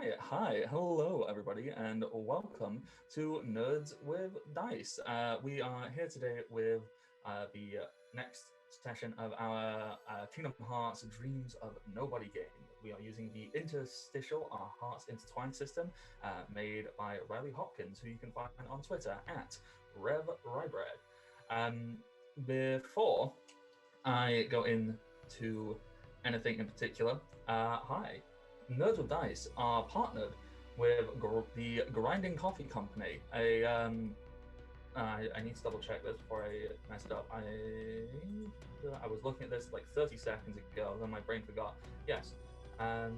Right, hi, hello everybody, and welcome to Nerds with Dice. We are here today with the next session of our Kingdom Hearts Dreams of Nobody game. We are using the Interstitial, our Hearts Intertwined system, made by Riley Hopkins, who you can find on Twitter at RevRybread. Before I go into anything in particular, hi. Nerds with Dice are partnered with the Grinding Coffee Company. I need to double check this before I mess it up. I was looking at this like 30 seconds ago, then my brain forgot. Yes. The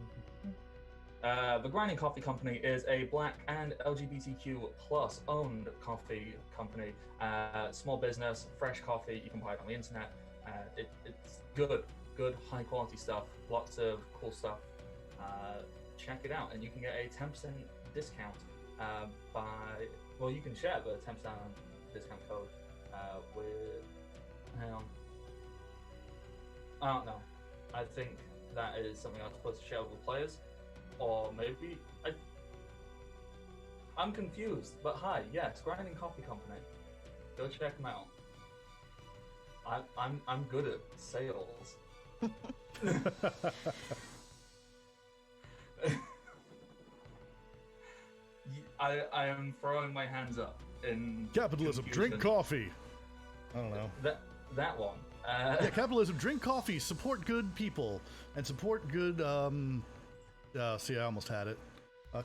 Grinding Coffee Company is a Black and LGBTQ plus owned coffee company. Small business, fresh coffee. You can buy it on the internet. It's good, high quality stuff. Lots of cool stuff. Check it out, and you can get a 10% discount you can share the 10% discount code with. Hang on. I don't know. I think that is something I'm supposed to share with the players, or maybe I'm confused. But hi, yes, Grinding Coffee Company. Go check them out. I'm good at sales. I am throwing my hands up in capitalism. Confusion. Drink coffee. I don't know that one. Yeah, capitalism. Drink coffee. Support good people and support good. See, I almost had it.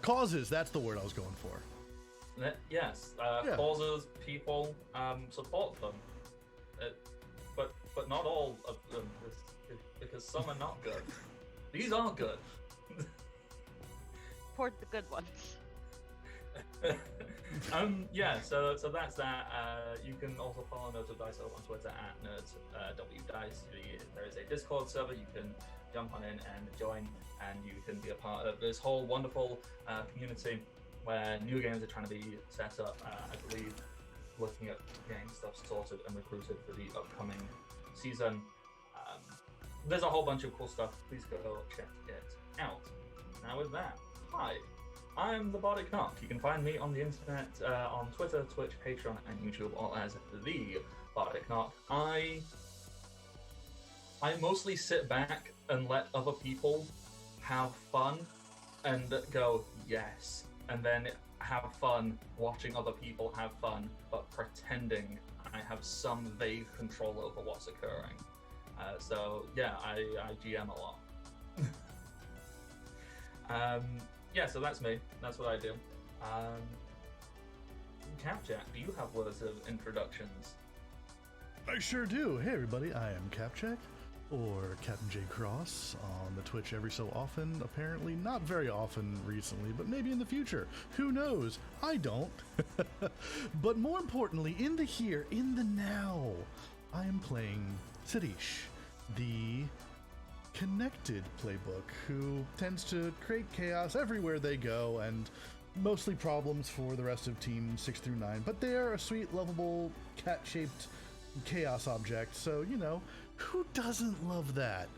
Causes. That's the word I was going for. Yes. Causes, people. Support them. But not all of them, because some are not good. These are good. Support the good ones. So that's that. You can also follow Nerds with Dice on Twitter at nerdswdice. There is a Discord server you can jump on in and join, and you can be a part of this whole wonderful community where new games are trying to be set up. I believe looking at getting stuff sorted and recruited for the upcoming season. There's a whole bunch of cool stuff. Please go check it out. Now with that, hi. I'm the Bardic Knock. You can find me on the internet on Twitter, Twitch, Patreon, and YouTube, all as the Bardic Knock. I mostly sit back and let other people have fun and go, yes, and then have fun watching other people have fun, but pretending I have some vague control over what's occurring. I GM a lot. Yeah, so that's me. That's what I do. Capjack, do you have words of introductions? I sure do. Hey, everybody. I am Capjack, or Captain J. Cross, on the Twitch every so often. Apparently not very often recently, but maybe in the future. Who knows? I don't. But more importantly, in the here, in the now, I am playing Sadish, the connected playbook, who tends to create chaos everywhere they go and mostly problems for the rest of Team 6 through 9, but they're a sweet, lovable, cat-shaped chaos object, so, you know, who doesn't love that?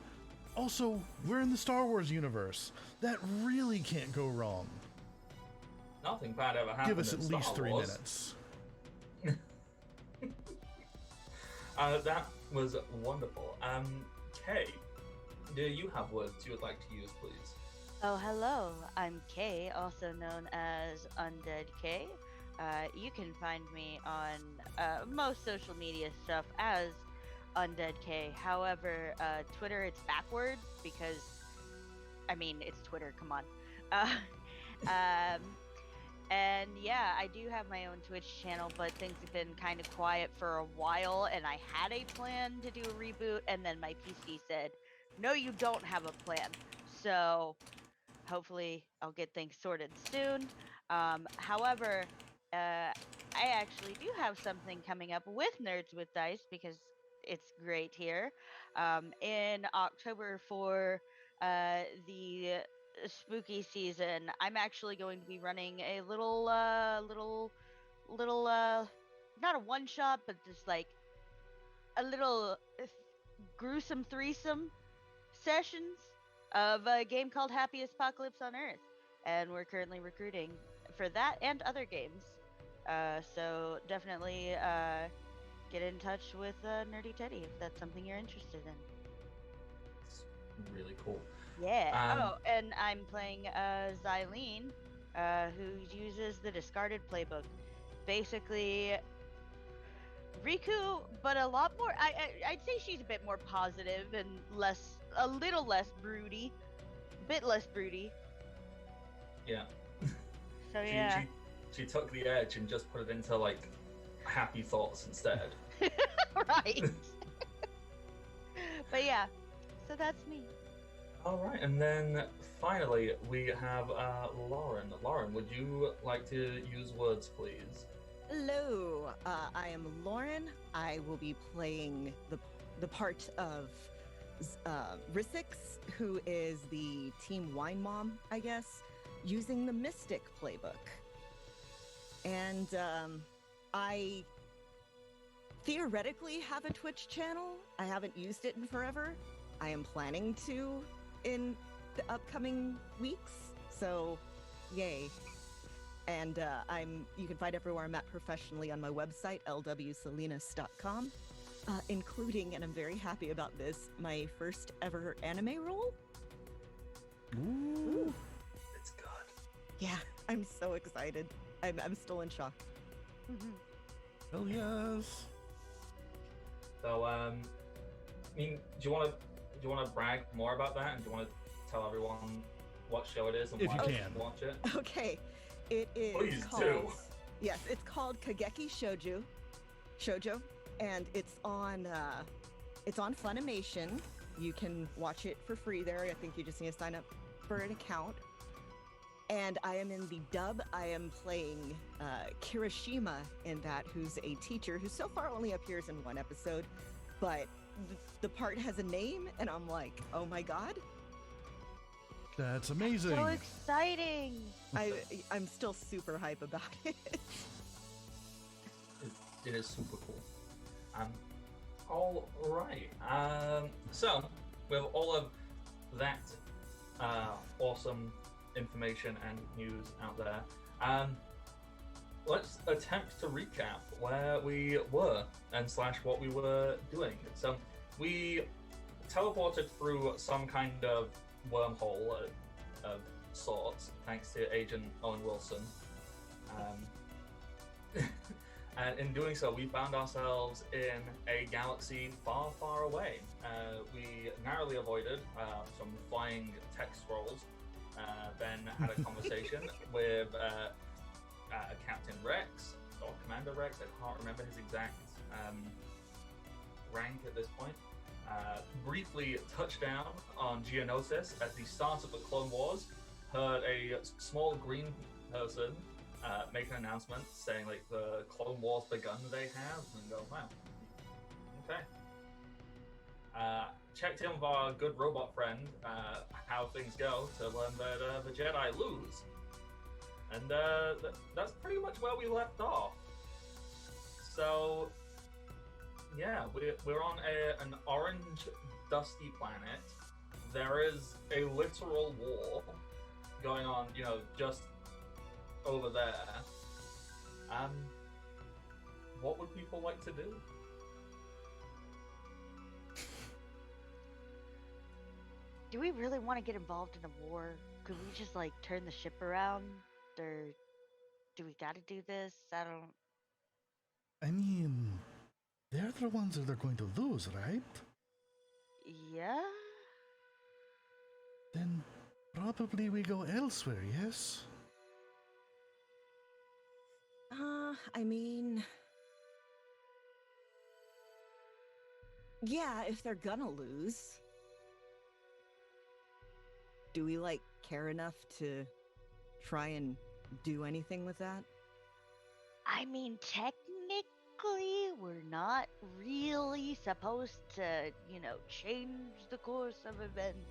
Also, we're in the Star Wars universe. That really can't go wrong. Nothing bad ever happened. Give us at in least Star 3 Wars. minutes. That was wonderful. Kay, do you have words you would like to use, please? Oh, hello. I'm Kay, also known as Undead Kay. You can find me on most social media stuff as Undead Kay. However, Twitter, it's backwards because, I mean, it's Twitter, come on. And yeah, I do have my own Twitch channel, but things have been kind of quiet for a while, and I had a plan to do a reboot, and then my PC said, no, you don't have a plan. So hopefully I'll get things sorted soon. However, I actually do have something coming up with Nerds with Dice because it's great here. In October for the spooky season, I'm actually going to be running a little, not a one shot, but just like a little gruesome threesome sessions of a game called Happiest Apocalypse on Earth. and we're currently recruiting for that and other games. So definitely get in touch with Nerdy Teddy if that's something you're interested in. It's really cool. Yeah. Um, Oh, and I'm playing Xylene, who uses the discarded playbook. Basically, Riku, but a lot more. I'd say she's a bit more positive and a little less broody, bit less broody. Yeah. So She, yeah. she took the edge and just put it into like happy thoughts instead. Right. But yeah, so that's me. All right, and then finally we have Lauren. Lauren, would you like to use words, please? Hello, I am Lauren. I will be playing the part of Rissix, who is the Team Wine Mom, I guess, using the Mystic playbook. And I theoretically have a Twitch channel. I haven't used it in forever. I am planning to in the upcoming weeks, so yay. And you can find everywhere I'm at professionally on my website, lwsalinas.com, including, and I'm very happy about this, my first ever anime role. Ooh. It's good. Yeah, I'm so excited. I'm still in shock. Hell yes. So, I mean, do you want to brag more about that, and do you want to tell everyone what show it is and If why you they can. should watch it? Okay, it is Please called... do. Yes, it's called Kageki Shoujo, and it's on Funimation. You can watch it for free there. I think you just need to sign up for an account. And I am in the dub. I am playing Kirishima in that, who's a teacher who so far only appears in one episode, but the part has a name, and I'm like, oh my god. That's amazing. So exciting! I'm still super hype about it. It is super cool. All right. So with all of that awesome information and news out there, let's attempt to recap where we were and / what we were doing. So we teleported through some kind of wormhole of sorts, thanks to Agent Owen Wilson. And in doing so, we found ourselves in a galaxy far, far away. We narrowly avoided some flying tech scrolls, then had a conversation with Captain Rex, or Commander Rex. I can't remember his exact rank at this point. Briefly touched down on Geonosis at the start of the Clone Wars. Heard a small green person make an announcement saying like the Clone Wars begun they have, and go, wow, okay. Checked in with our good robot friend how things go to learn that the Jedi lose, and that's pretty much where we left off. So yeah, we're on an orange dusty planet. There is a literal war going on, you know, just over there. What would people like to do? Do we really want to get involved in a war? Could we just like turn the ship around, or do we got to do this? I don't. I mean, they're the ones that are going to lose, right? Yeah. Then probably we go elsewhere, yes? I mean, yeah, if they're gonna lose. Do we, like, care enough to try and do anything with that? I mean, technically, we're not really supposed to, you know, change the course of events.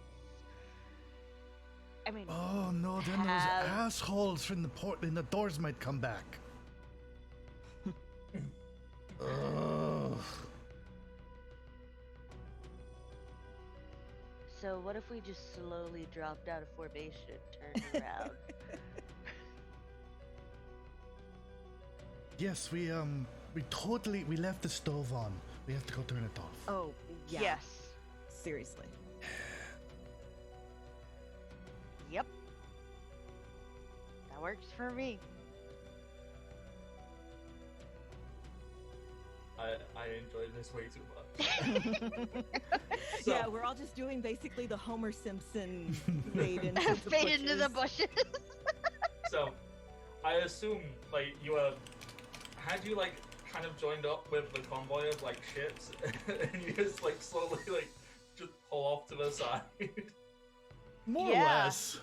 I mean, Oh no, then have- those assholes from the port in the doors might come back. Ugh. So what if we just slowly dropped out of formation, turned around? Yes, we left the stove on. We have to go turn it off. Oh, yeah. Yes. Seriously. Yep. That works for me. I enjoy this way too much. So- Yeah, we're all just doing basically the Homer Simpson fade into the Fade into the bushes. bushes. So, I assume like had you like kind of joined up with the convoy of like ships, and you just like slowly like just pull off to the side. More or Yeah. less.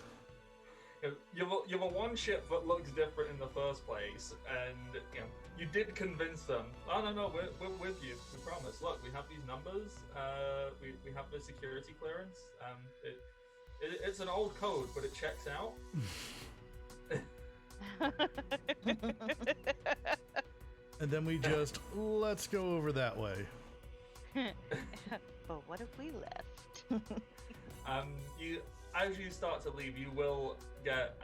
You have a one ship that looks different in the first place, and you did convince them. Oh no, we're with you. We promise. Look, we have these numbers. We have the security clearance. It's an old code, but it checks out. And then we just, let's go over that way. But what if we left? As you start to leave, you will get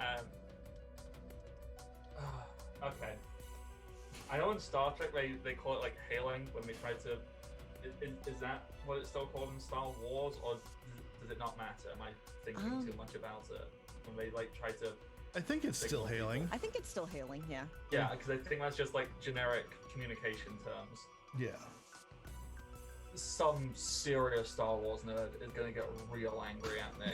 okay. I know in Star Trek they call it like hailing when they try to. Is that what it's still called in Star Wars, or does it not matter? Am I thinking too much about it? When they like try to. I think it's still Signal hailing. I think it's still hailing, yeah. Yeah, because I think that's just like generic communication terms. Yeah. Some serious Star Wars nerd is gonna get real angry at me.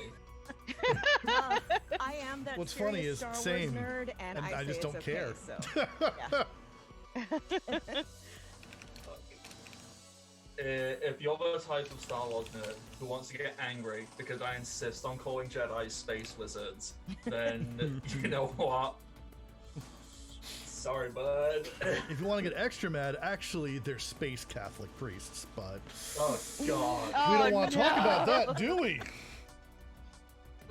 I am that What's funny serious is Star Wars same, nerd, and I just say don't it's care. okay, so yeah. If you're the type of Star Wars nerd who wants to get angry because I insist on calling Jedi space wizards, then you know what? Sorry, bud. If you want to get extra mad, actually, they're space Catholic priests, but Oh god. we don't Oh, want to talk no. about that, do we?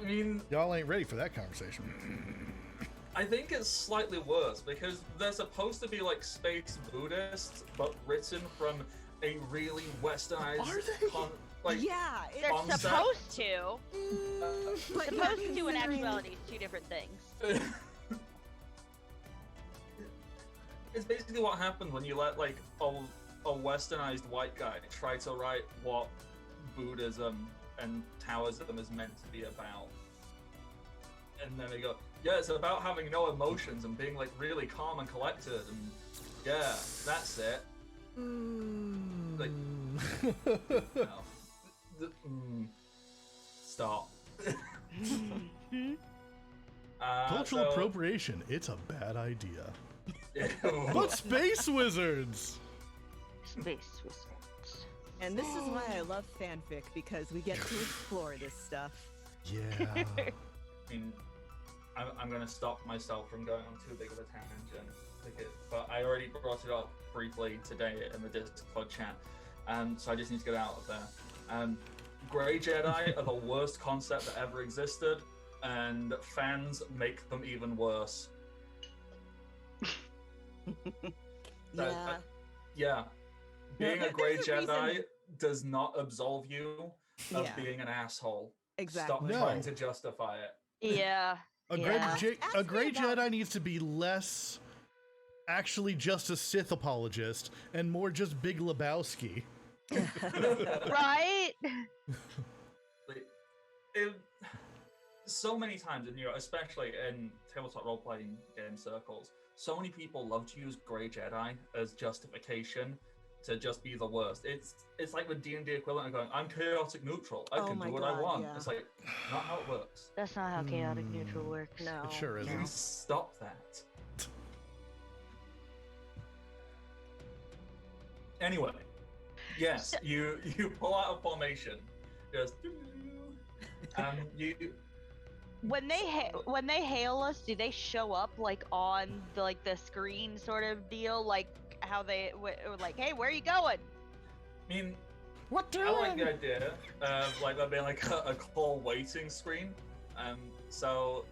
I mean, Y'all ain't ready for that conversation. I think it's slightly worse because they're supposed to be like space Buddhists, but written from a really westernized Are they? like Yeah, They're Concept. supposed to. but Supposed to and considering- actuality is two different things. It's basically what happened when you let like a westernized white guy try to write what Buddhism and Taoism is meant to be about. And then they go, yeah, it's about having no emotions and being like really calm and collected, and yeah, that's it. Like, no. Stop. Cultural so- appropriation, it's a bad idea. Ew. But space wizards! Space wizards. And this is why I love fanfic, because we get to explore this stuff. Yeah. I mean, I'm going to stop myself from going on too big of a tangent, but I already brought it up briefly today in the Discord chat, so I just need to get it out of there. Grey Jedi are the worst concept that ever existed, and fans make them even worse. Yeah. Yeah. Being a Grey There's a Jedi reason- does not absolve you of Yeah. being an asshole. Exactly. Stop No. trying to justify it. Yeah. A Yeah. Ask Grey me about- Jedi needs to be less actually just a Sith apologist and more just Big Lebowski. Right? Like, so many times, and especially in tabletop role-playing game circles, so many people love to use Grey Jedi as justification to just be the worst. It's like the D&D equivalent of going, I'm chaotic neutral. I Oh can my do what I God, want. yeah. It's like, not how it works. That's not how chaotic neutral works. No. It sure isn't. Please stop that. Anyway, yes, you pull out a formation. Just you When they hail us, do they show up like on the screen sort of deal, like how they like, hey, where are you going? I mean, What I like the idea of like there being like a call waiting screen. So,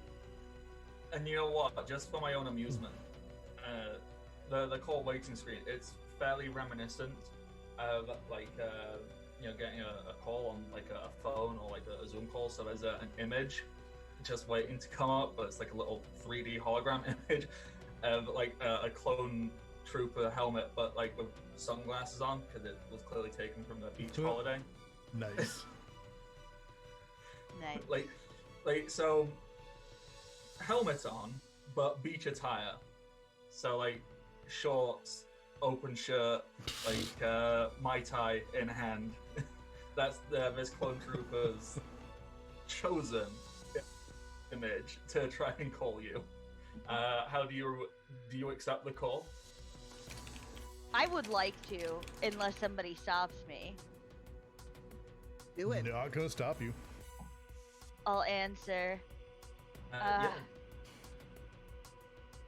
and you know what? Just for my own amusement, the call waiting screen, it's fairly reminiscent of like getting a call on like a phone or like a Zoom call. So there's an image just waiting to come up, but it's like a little 3D hologram image of like a clone trooper helmet, but like with sunglasses on because it was clearly taken from the beach holiday. Nice. Nice. Like so, helmet on, but beach attire. So like shorts, open shirt, like Mai Tai in hand. That's this clone trooper's chosen image to try and call you. How do you accept the call? I would like to, unless somebody stops me. Do it. Not gonna stop you. I'll answer. Yeah.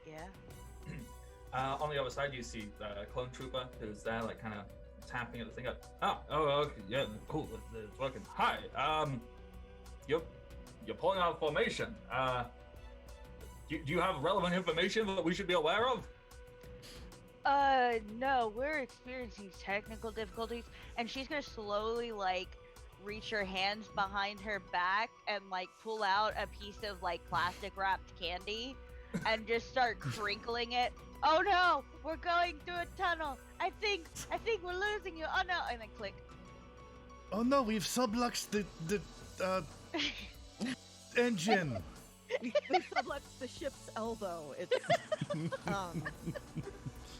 Yeah. On the other side, you see the clone trooper who's there, like kind of tapping at the thing. Up. Okay, yeah, cool, it's working. Hi, you're pulling out formation. Do you have relevant information that we should be aware of? No, we're experiencing technical difficulties, and she's gonna slowly, like, reach her hands behind her back and, like, pull out a piece of, like, plastic wrapped candy and just start crinkling it. Oh no, we're going through a tunnel. I think we're losing you. Oh no, and then click. Oh no, we've subluxed the engine. We subluxed the ship's elbow. It's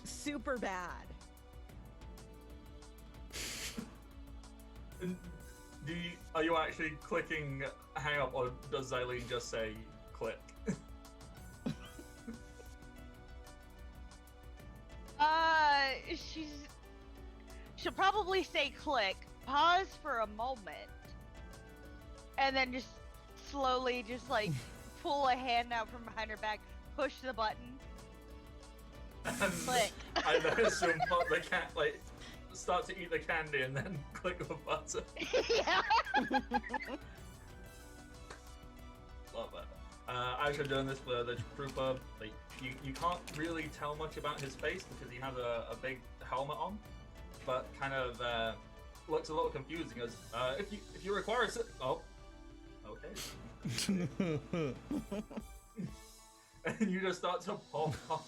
super bad. Are you actually clicking hang up, or does Xylene just say click? She'll probably say click, pause for a moment, and then just slowly just like pull a hand out from behind her back, push the button, click. I then assume the cat like start to eat the candy and then click the button. Yeah. Love it. As you're doing this with the trooper, like you can't really tell much about his face because he has a big helmet on, but kind of looks a little confused. He goes, if you require a oh, okay. And you just start to pop off.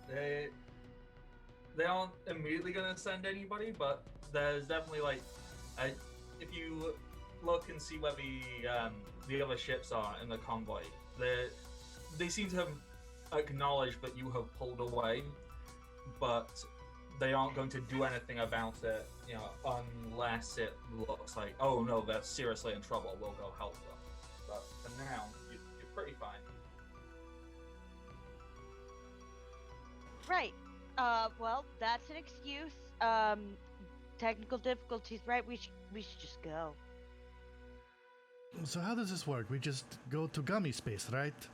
They aren't immediately gonna send anybody, but there's definitely like, if you look and see where the other ships are in the convoy, they seem to have acknowledged that you have pulled away, but they aren't going to do anything about it, you know, unless it looks like, oh no, they're seriously in trouble, we'll go help them. But for now, you're pretty fine. Right. Well, that's an excuse. Technical difficulties, right? We should just go. So how does this work? We just go to gummy space, right?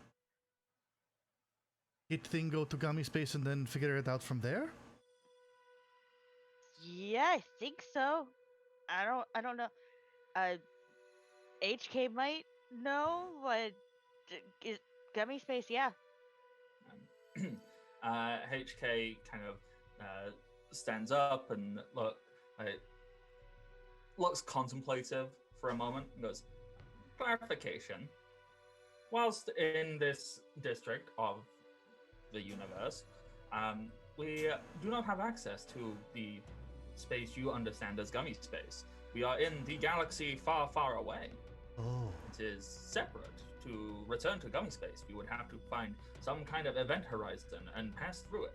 Hit thing, go to gummy space, and then figure it out from there? Yeah, I think so. I don't know. HK might know, but gummy space, yeah. HK kind of stands up and looks contemplative for a moment and goes, clarification. Whilst in this district of the universe, we do not have access to the space you understand as gummy space. We are in the galaxy far, far away. Oh. It is separate. To return to gummy space, we would have to find some kind of event horizon and pass through it.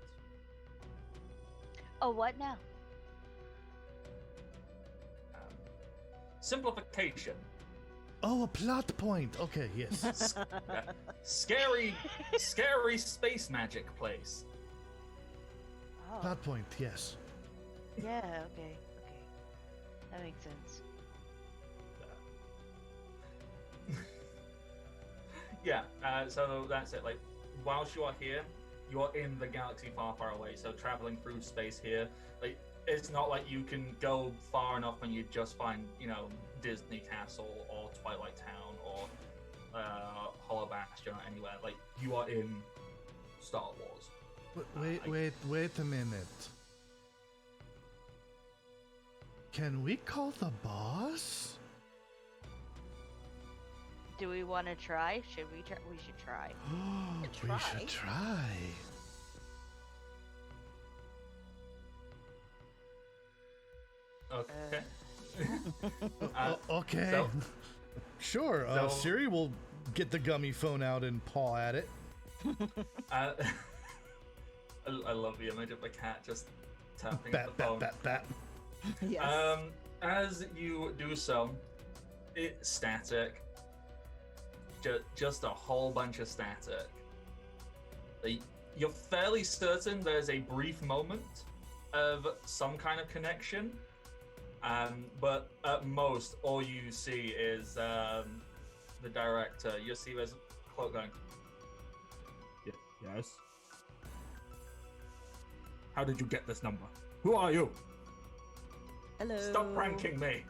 Oh, what now? Simplification. Oh, a plot point. Okay, yes. Scary space magic place. Oh, Plot point, yes. yeah. Okay. That makes sense. Yeah, so that's it. Like, whilst you are here, you're in the galaxy far, far away. So traveling through space here, like, it's not like you can go far enough and you just find, you know, Disney Castle or Twilight Town or Hollow Bastion or anywhere. Like, you are in Star Wars. Wait a minute. Can we call the boss? Do we want to try? Should we try? We should try. We should try. Okay. Okay. so- Sure. so- Siri will get the gummy phone out and paw at it. I love the image of a cat just tapping Bat, the bat, phone. bat, bat. Yes. As you do so, it's static. Just a whole bunch of static. You're fairly certain there's a brief moment of some kind of connection, but at most, all you see is the director. You see there's Cloak going, yes? How did you get this number? Who are you? Hello. Stop pranking me!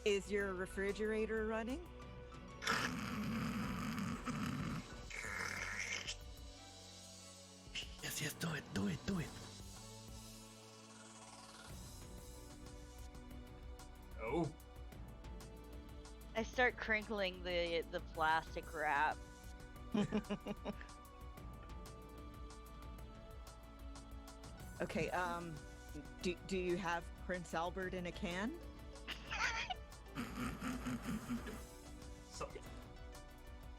Is your refrigerator running? Yes, do it. Oh. I start crinkling the plastic wrap. Okay, do you have Prince Albert in a can? So,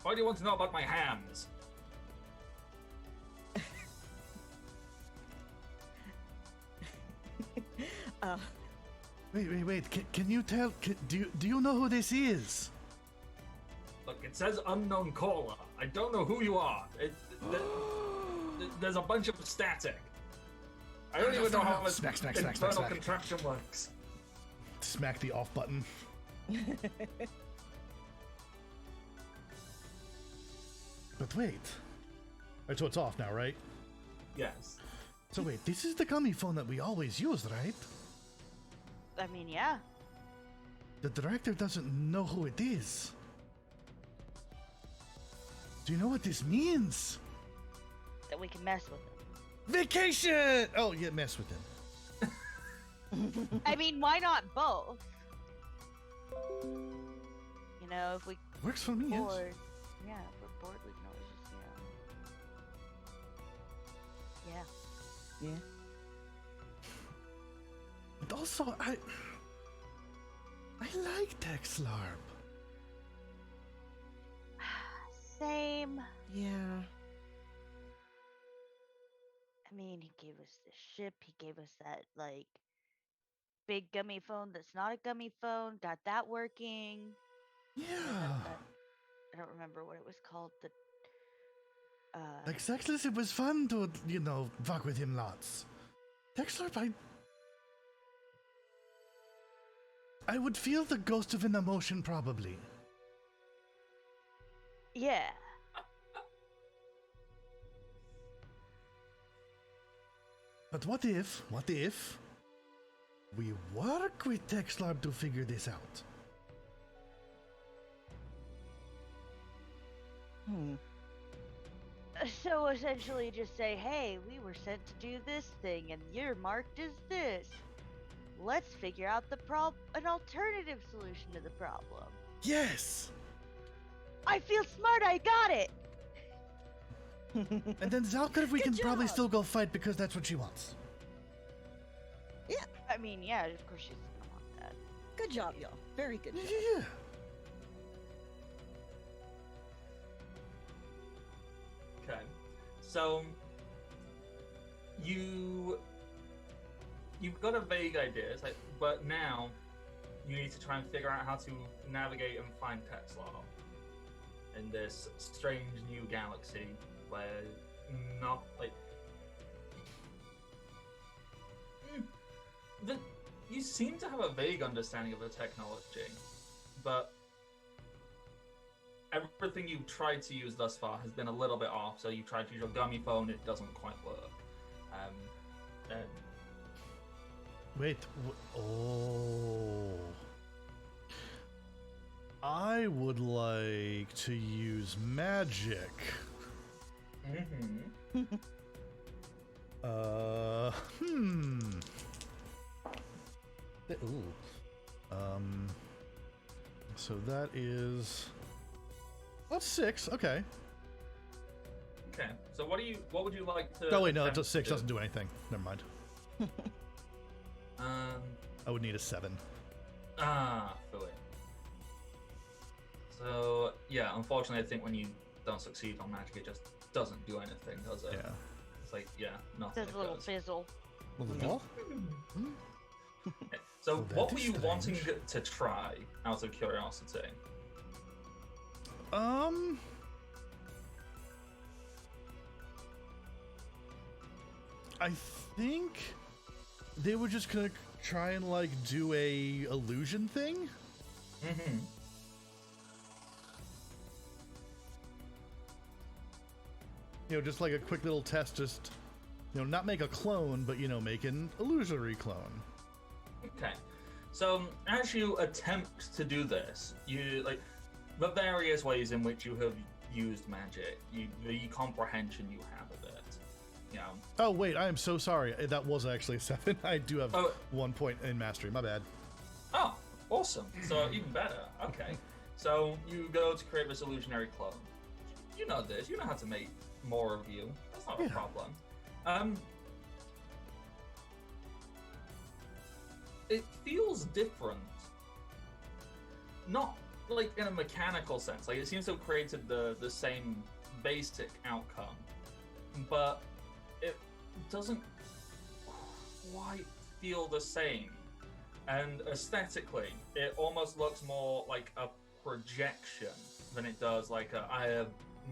why do you want to know about my hams? Wait. Can you tell? Do you know who this is? Look, it says unknown caller. I don't know who you are. There's a bunch of static. I don't even know how this Smack. internal contraption works. Smack the off button. But wait. Alright, so it's off now, right? Yes. So wait, this is the gummy phone that we always use, right? I mean, yeah. The director doesn't know who it is. Do you know what this means? That we can mess with it. Vacation! Oh, yeah, mess with him. I mean, why not both? You know, if we Works for me, yes. bored, yeah, if we're bored, we can always just, Yeah. But also, I like Texlarp. Same. Yeah. I mean, he gave us the ship. He gave us that like big gummy phone that's not a gummy phone. Got that working. Yeah. I don't remember what it was called. The Like Sexless, it was fun to, fuck with him lots. Texlarp, I would feel the ghost of an emotion probably. yeah. But what if we work with Texlarp to figure this out? So essentially, just say, "Hey, we were sent to do this thing, and you're marked as this. Let's figure out an alternative solution to the problem." Yes! I feel smart. I got it. And then Zalkar, we Good can probably job. still go fight because that's what she wants. I mean, yeah, of course she's gonna want that. Good job, y'all. Very good job. Yeah. Okay. So you've got a vague idea, but now you need to try and figure out how to navigate and find Texlar in this strange new galaxy where not like you seem to have a vague understanding of the technology, but everything you've tried to use thus far has been a little bit off. So you tried to use your gummy phone, it doesn't quite work. And Wait. Oh. I would like to use magic. Ooh. So that is. That's 6. Okay. Okay. So what would you like to? Oh wait, no, attempt it's a 6. to Doesn't do anything. Never mind. I would need a 7. Fully. So yeah, unfortunately, I think when you don't succeed on magic, it just doesn't do anything, does it? Yeah. It's like nothing. Does a little fizzle. Well, So Well, that what were is you wanting strange. to try out of curiosity? I think they were just gonna try and like do a illusion thing. Mm-hmm. You know, just like a quick little test, just not make a clone, but make an illusory clone. Okay. So as you attempt to do this, you like the various ways in which you have used magic, the comprehension you have of it. Oh wait, I am so sorry. That was actually a 7. I do have Oh. 1 point in mastery. My bad. Oh, awesome. So even better. Okay. So you go to create this illusionary clone. You know this. You know how to make more of you. That's not a Yeah. problem. It feels different. Not like in a mechanical sense. Like it seems to have created the same basic outcome, but it doesn't quite feel the same. And aesthetically, it almost looks more like a projection than it does like I have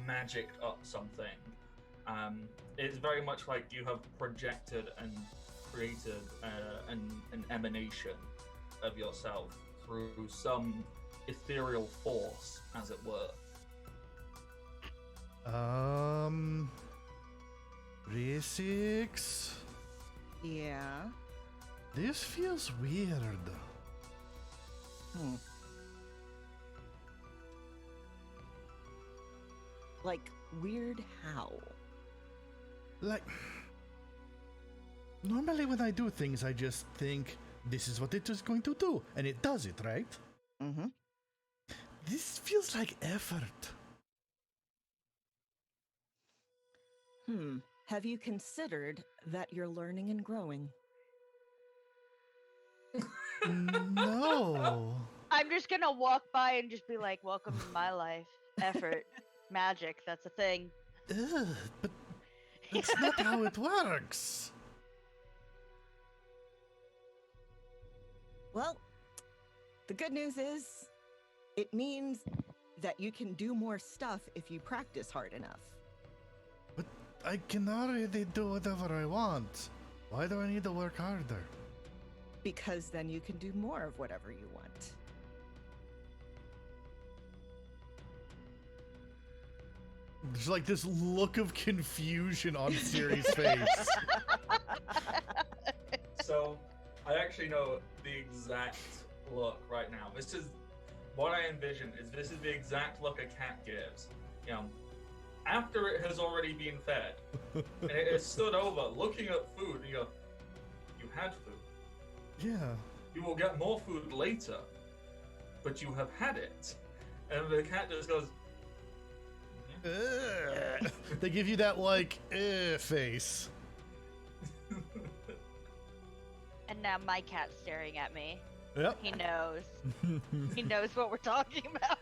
magicked up something. It's very much like you have projected and created an emanation of yourself through some ethereal force, as it were. Resix. Yeah. This feels weird. Like, weird how? Like, normally when I do things, I just think this is what it is going to do, and it does it, right? Mm-hmm. This feels like effort. Have you considered that you're learning and growing? No. I'm just gonna walk by and just be like, "Welcome to my life. Effort, magic. That's a thing." Ugh, but that's not how it works. Well, the good news is it means that you can do more stuff if you practice hard enough. But I can already do whatever I want. Why do I need to work harder? Because then you can do more of whatever you want. There's like this look of confusion on Siri's face. So, I actually know the exact look right now. This is what I envision. This is the exact look a cat gives. After it has already been fed, and it has stood over, looking at food, and you go, "You had food. Yeah. You will get more food later, but you have had it." And the cat just goes, Ugh. They give you that like face. And now my cat's staring at me. Yep. He knows. He knows what we're talking about.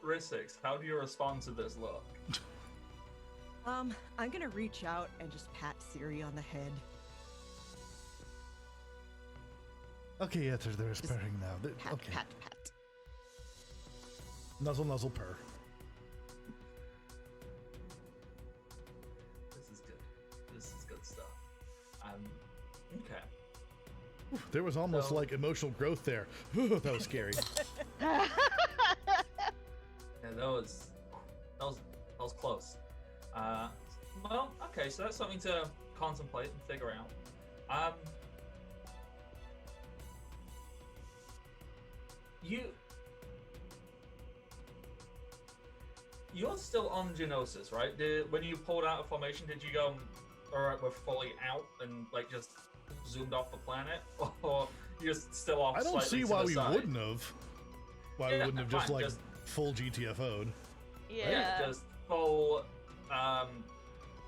Risix, how do you respond to this look? I'm gonna reach out and just pat Siri on the head. Okay, yeah, they're purring now. Pat, Okay. pat, pat. Nuzzle, nuzzle, purr. This is good. This is good stuff. Okay. Ooh, there was almost So- like emotional growth there. Ooh, that was scary. Yeah, that was close. Well, okay, so that's something to contemplate and figure out. you're still on Genosis, right? When you pulled out of formation, did you go, all right, we're fully out and like just zoomed off the planet, or you're still off? I don't slightly see to why the we side? wouldn't have. Why we Yeah, wouldn't have just fine, like just- full GTFO'd. Yeah. Just full,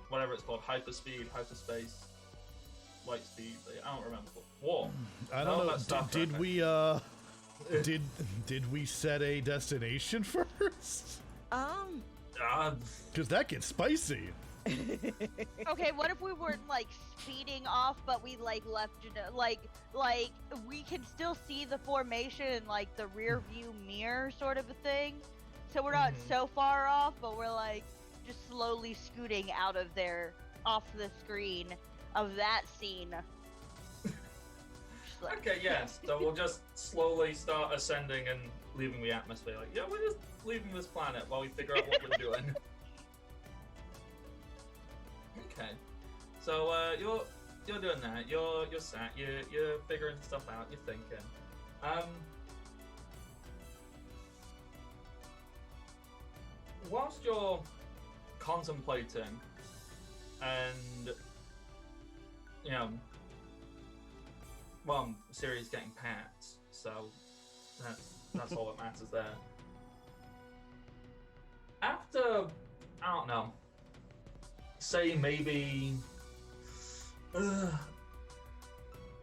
whatever it's called, hyperspace, light speed. I don't remember. Warp. I No, don't know. that's Star Did Trek. we did we set a destination first? Because that gets spicy. Okay, what if we weren't like speeding off, but we like left, like we can still see the formation in like the rear view mirror sort of a thing. So we're not Mhm. so far off, but we're like just slowly scooting out of there, off the screen of that scene. Just like- Okay, yes. So we'll just slowly start ascending and leaving the atmosphere. Like, yeah, we're just leaving this planet while we figure out what we're doing. Okay. So you're doing that. You're sat. You're figuring stuff out. You're thinking. Whilst you're contemplating and well, Siri's getting pats, so that's all that matters there. After, I don't know, say maybe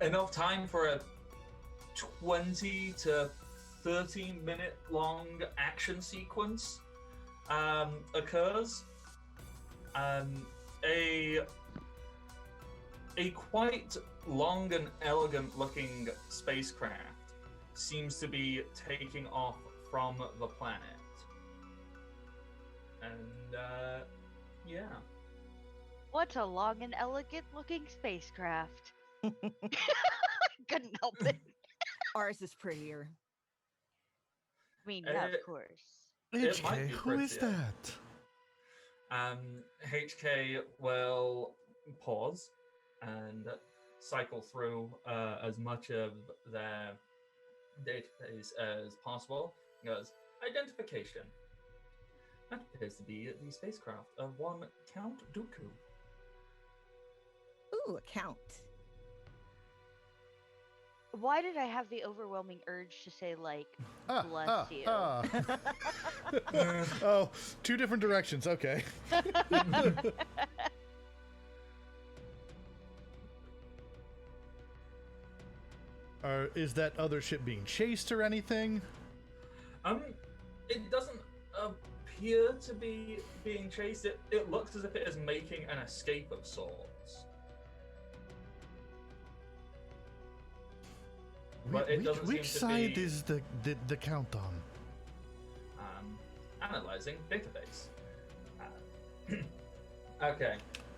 enough time for a 20 to 30-minute long action sequence occurs. A quite long and elegant looking spacecraft seems to be taking off from the planet. And yeah. What a long and elegant looking spacecraft. Couldn't help it. Ours is prettier. I mean, yeah, Uh, of course. It might HK, be who is prettier. that? HK will pause and cycle through as much of their database as possible. He goes, identification. That appears to be the spacecraft of one Count Dooku. Ooh, a count. Why did I have the overwhelming urge to say, like, bless you? Oh, two different directions. Okay. Is that other ship being chased or anything? It doesn't appear to be being chased. It looks as if it is making an escape of sorts. But it doesn't Which seem to side be- is the count on? Analyzing database. Okay,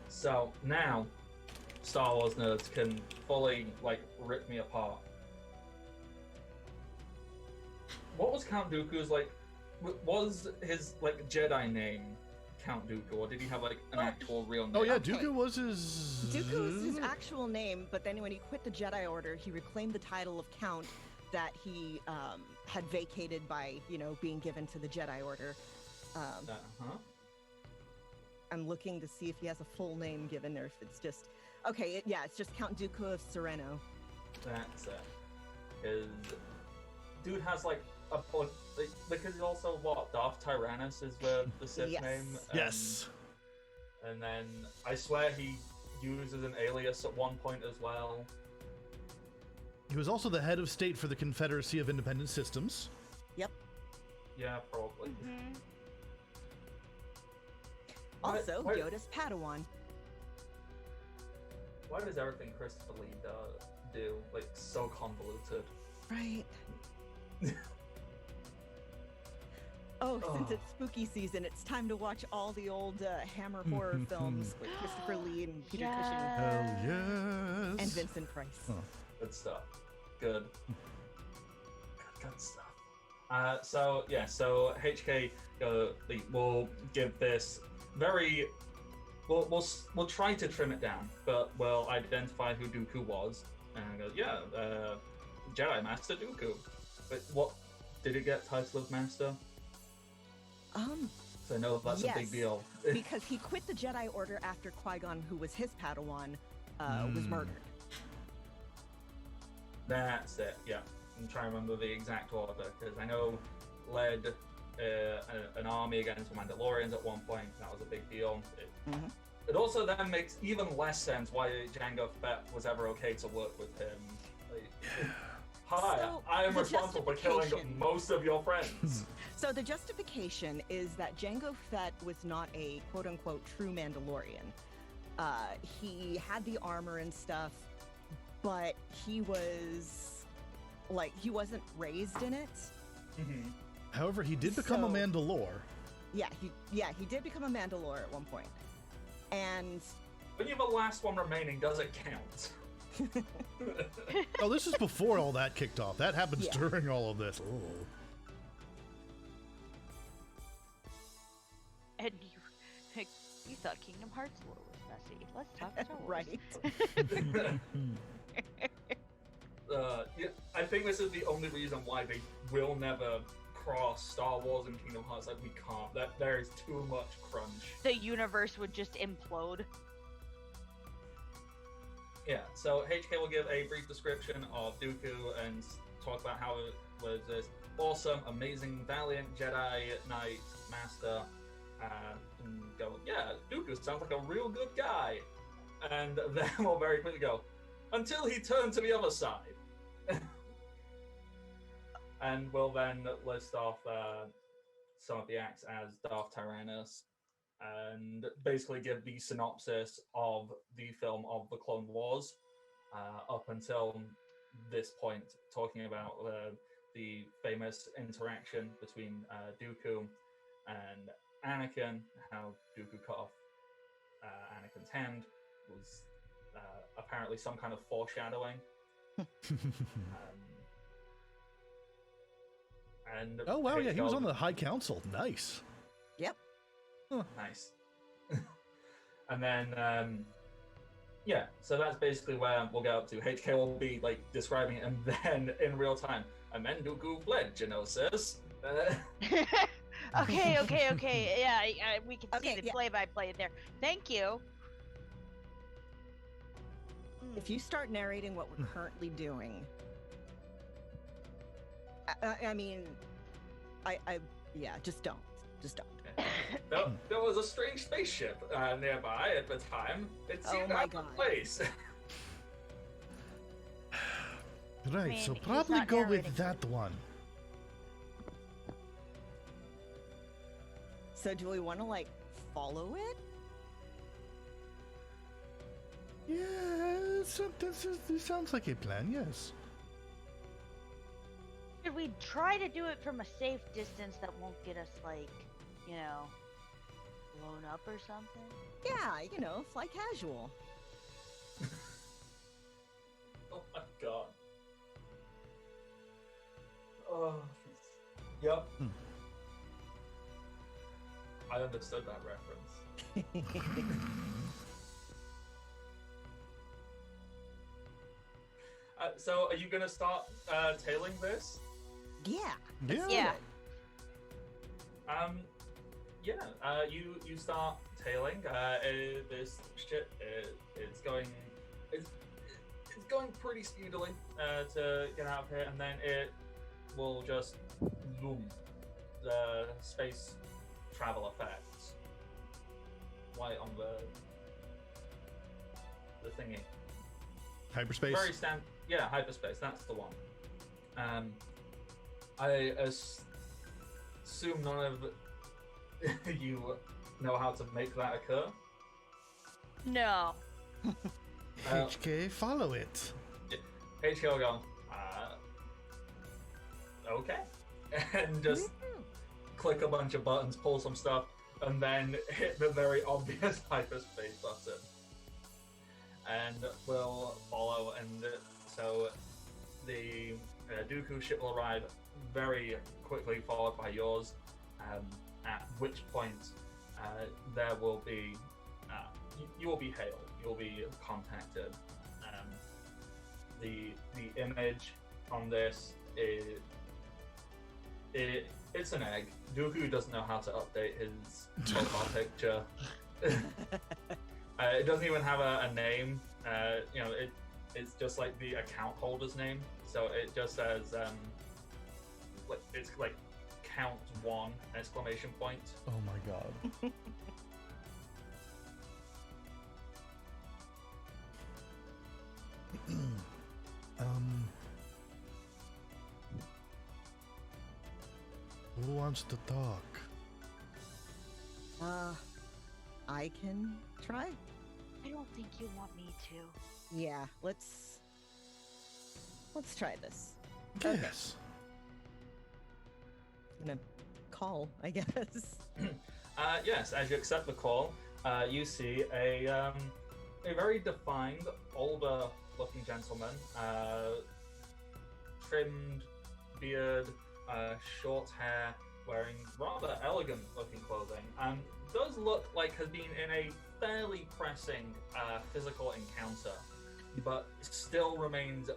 so now Star Wars nerds can fully rip me apart. What was Count Dooku's was his Jedi name Count Dooku, or did he have an actual real name? Oh yeah, Okay. Dooku was his. Dooku is his actual name, but then when he quit the Jedi Order, he reclaimed the title of Count that he had vacated by, being given to the Jedi Order. I'm looking to see if he has a full name given or if it's just... Okay, it's just Count Dooku of Sereno. That's it. His dude has a point because he's also Darth Tyrannus is the Sith Yes. name. Yes. And then I swear he uses an alias at one point as well. He was also the head of state for the Confederacy of Independent Systems. Yep. Yeah, probably. Mhm. Also, Why- Yoda's Padawan. Why does everything Christopher Lee do so convoluted? Right. Oh, since Oh. it's spooky season, it's time to watch all the old Hammer horror films with Christopher Lee and Peter Cushing Hell yes. and Vincent Price. Oh. Good stuff. Good stuff. So HK will give this very. We'll try to trim it down, but we'll identify who Dooku was and go, Jedi Master Dooku. But what did it get title of Master? So I know that's a big Yes. deal. Because he quit the Jedi Order after Qui-Gon, who was his Padawan, was murdered. That's it, yeah. I'm trying to remember the exact order, because I know led an army against Mandalorians at one point. That was a big deal. It also then makes even less sense why Jango Fett was ever okay to work with him. Like, hi, So, I am the responsible for killing justification- most of your friends. So the justification is that Jango Fett was not a quote-unquote true Mandalorian. He had the armor and stuff, but he was like he wasn't raised in it. Mhm. However, he did become a So- Mandalore. Yeah, he did become a Mandalore at one point, and When you're the last one remaining, does it count? Oh, this is before all that kicked off. That happens Yeah. during all of this. Oh. And you thought Kingdom Hearts lore was messy. Let's talk Star Wars. right. Yeah, I think this is the only reason why they will never cross Star Wars and Kingdom Hearts. Like, we can't. There is too much crunch. The universe would just implode. Yeah, so HK will give a brief description of Dooku and talk about how it was this awesome, amazing, valiant Jedi Knight Master. And go, yeah, Dooku sounds like a real good guy. And then we'll very quickly go, until he turned to the other side. And we'll then list off some of the acts as Darth Tyrannus and basically give the synopsis of the film of the Clone Wars up until this point, talking about the famous interaction between Dooku and Anakin, how Dooku cut off Anakin's hand was apparently some kind of foreshadowing. And Oh wow, yeah, he was Hagar- on the High Council. Nice. Yep. Nice. And then, yeah, so that's basically where we'll get up to. HK will be like describing it, and then in real time, and then Dooku fled, Genosis. Okay. Yeah, we can Okay, see the yeah. play-by-play there. Thank you. If you start narrating what we're currently doing, I mean, yeah, just don't. There was a strange spaceship nearby at the time. It Oh seemed my out of God. place. Right, mean, so he's probably not go with narrating. that one. So do we want to like follow it? Yeah, this sounds like a plan, yes. Should we try to do it from a safe distance that won't get us, like, you know, blown up or something? Yeah, you know, fly casual. Oh my god. Oh. Yep. I understood that reference. So, are you gonna start tailing this? Yeah. Yeah. Yeah. You start tailing. This ship it's going it's going pretty speedily to get out of here, and then it will just boom the space travel effects right on the thingy. Hyperspace. Very yeah, hyperspace. That's the one. I assume none of you know how to make that occur. No. HK, follow it. HK will go, okay, and just click a bunch of buttons, pull some stuff, and then hit the very obvious hyperspace button. And we'll follow, and so the Dooku ship will arrive very quickly, followed by yours, at which point there will be, you will be hailed, you'll be contacted. The image on this is, it's an egg. Dooku doesn't know how to update his profile picture. It doesn't even have a name. It's just like the account holder's name. So it just says, it's like count 1 exclamation point. Oh my god. Who wants to talk? I can try. I don't think you want me to. Yeah, let's try this. Yes. I'm gonna call, I guess. Yes, as you accept the call, you see a very defined, older-looking gentleman, trimmed beard, short hair, wearing rather elegant-looking clothing, and does look like has been in a fairly pressing physical encounter, but still remains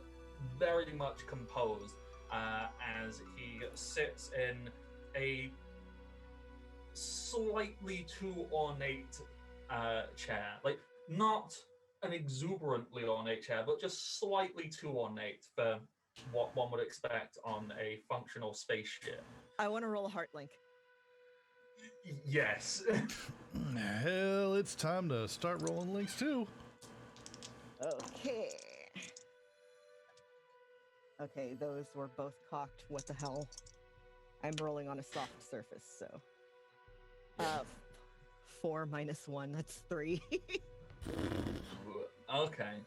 very much composed as he sits in a slightly too ornate chair. Like, not an exuberantly ornate chair, but just slightly too ornate for what one would expect on a functional spaceship. I want to roll a heart link. Yes. Hell, it's time to start rolling links too. Okay. Okay, those were both cocked. What the hell? I'm rolling on a soft surface, so. 4 minus 1, that's 3. Okay.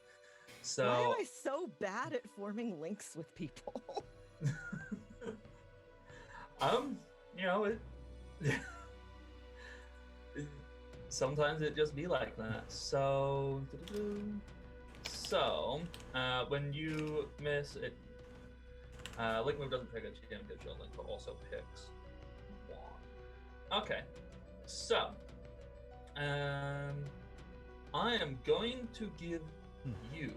So. Why am I so bad at forming links with people? Sometimes it just be like that. So, when you miss it, link move doesn't pick a GM gives you a link, but also picks one. Okay, so, I am going to give you.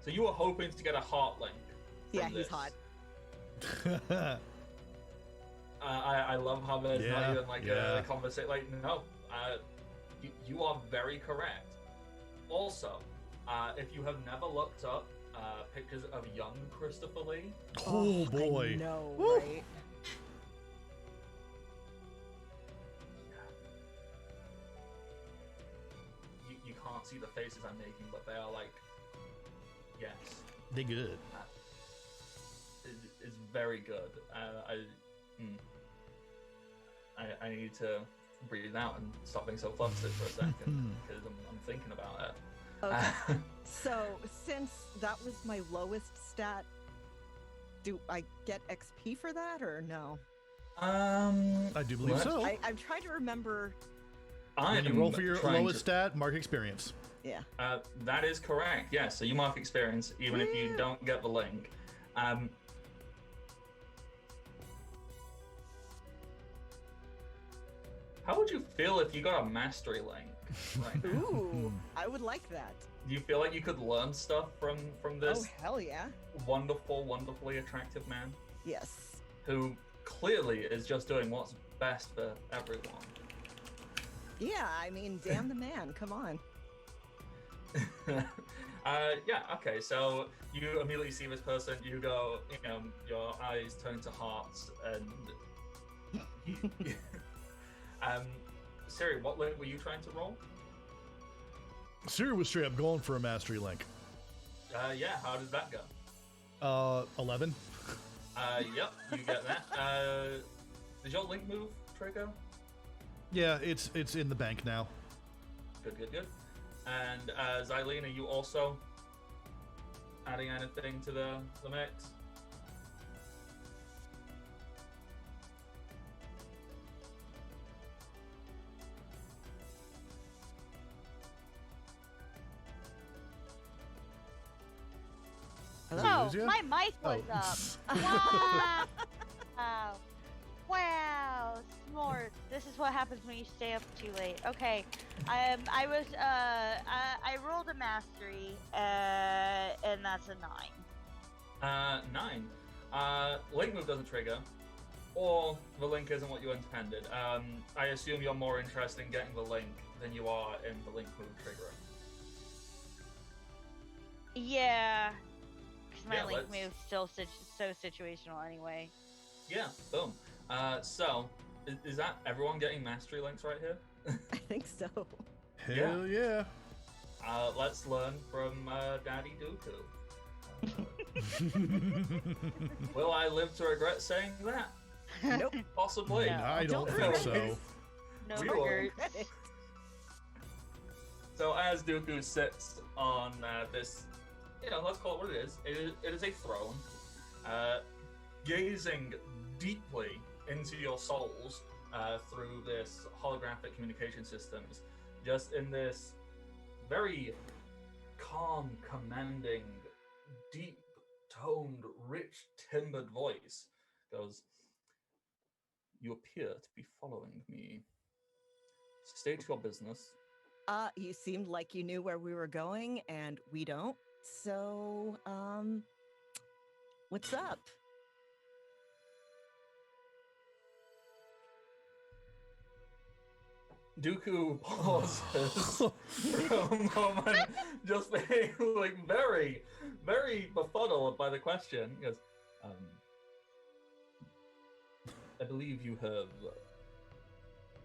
So you were hoping to get a heart link. Yeah, He's he's hot. I love how there's not even like a conversation. Like, no, you are very correct. Also, if you have never looked up pictures of young Christopher Lee, oh boy, I know, Woo. right? You can't see the faces I'm making, but they are like, yes, they good. It's very good. I need to breathe out and stop being so flustered for a second because I'm thinking about it. Okay. So, since that was my lowest stat, do I get XP for that or no? I do believe so. I'm trying to remember. When you roll for your lowest stat, mark experience. Yeah. That is correct. Yeah. So you mark experience even if you don't get the link. How would you feel if you got a mastery link right now? Ooh, I would like that. Do you feel like you could learn stuff from this Oh, hell yeah. wonderfully attractive man Yes. who clearly is just doing what's best for everyone? Yeah, I mean, damn the man. Come on. Yeah, okay, so you immediately see this person, you go, your eyes turn to hearts, and Siri, what link were you trying to roll? Siri was straight up going for a mastery link. Yeah, how did that go? 11. Yep, you get that. Did your link move, Trico? Yeah, it's in the bank now. Good. And Xylene, are you also adding anything to the mix? Did we Oh, lose ya? my mic was up. Wow. Wow. S'mores. This is what happens when you stay up too late. Okay. I rolled a mastery, and that's a 9. 9. link move doesn't trigger, or the link isn't what you intended. I assume you're more interested in getting the link than you are in the link move triggering. Yeah, because my Yeah, link let's- move's still so situational anyway. Yeah, boom. So, is that everyone getting mastery links right here? I think so. Hell yeah. Let's learn from Daddy Dooku. Will I live to regret saying that? Nope. Possibly. No. I don't Don't think regret so. No We will. regrets. Credit. So as Dooku sits on this, let's call it what it is. It is a throne, gazing deeply into your souls through this holographic communication systems, just in this very calm, commanding, deep-toned, rich, timbered voice goes, "You appear to be following me. State your business." You seemed like you knew where we were going, and we don't. So, what's up? Dooku pauses for a moment, just being like very, very befuddled by the question. He goes, I believe you have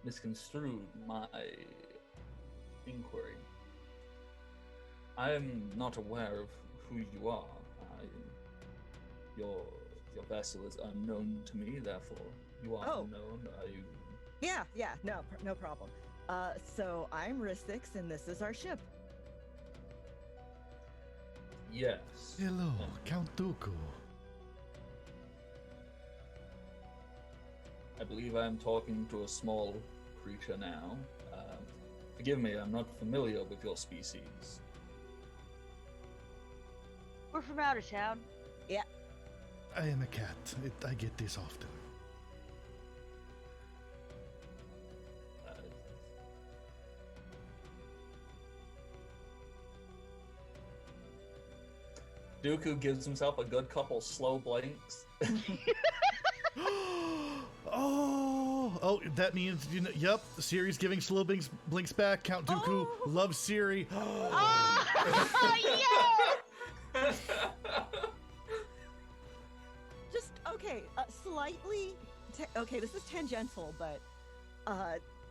misconstrued my inquiry. I am not aware of who you are. Your vessel is unknown to me, therefore you are Oh. unknown. Are you? Yeah, no problem. So I'm Ristix, and this is our ship. Yes. Hello, Count Dooku. I believe I am talking to a small creature now. Forgive me, I'm not familiar with your species. We're from out of town. I am a cat. I get this often. Uh, Dooku gives himself a good couple slow blinks. Oh, that means yep. Siri's giving slow blinks back. Count Dooku Oh. loves Siri. Oh, yeah! Just okay, slightly. Okay, this is tangential, but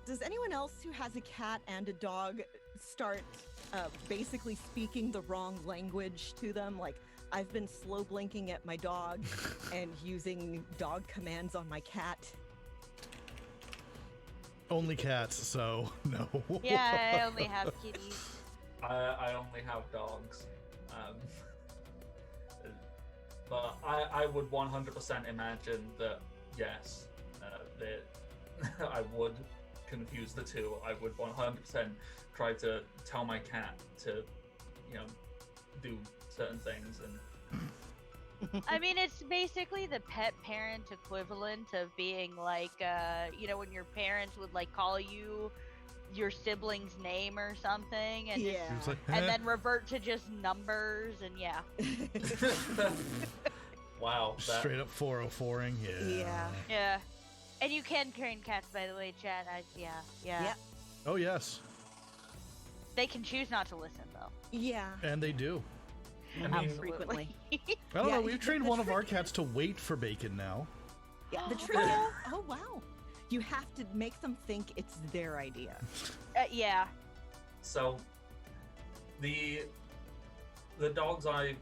does anyone else who has a cat and a dog start basically speaking the wrong language to them? Like, I've been slow blinking at my dog and using dog commands on my cat. Only cats, so no. Yeah, I only have kitties. I only have dogs. But I would 100% imagine that, yes, that I would confuse the two. I would 100% try to tell my cat to, do certain things. And I mean, it's basically the pet parent equivalent of being like, when your parents would like call you your sibling's name or something, and Yeah. It's like, and then revert to just numbers, and yeah. wow, that, straight up 404ing. Yeah. Yeah. Yeah. And you can train cats, by the way, chat. Yeah. Yep. Oh yes, They can choose not to listen, though. Yeah. and they do. I mean, Frequently. I don't Yeah, know. We've trained the one of our trick- cats to wait for bacon now. Yeah. The trick. Oh wow. You have to make them think it's their idea. Yeah. so the dogs I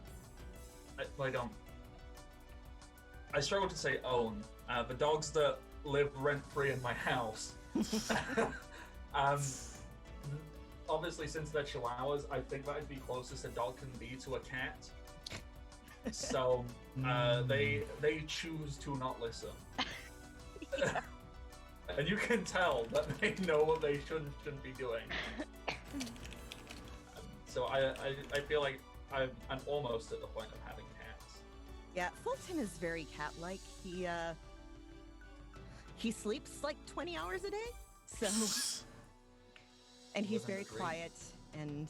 struggle to say own. The dogs that live rent free in my house. Obviously, since they're chihuahuas, I think that'd be closest a dog can be to a cat. So they choose to not listen, and you can tell that they know what they shouldn't be doing. So I feel like I'm almost at the point of having cats. Yeah, Fulton is very cat-like. He sleeps like 20 hours a day, so and he's Live and very agree. quiet. And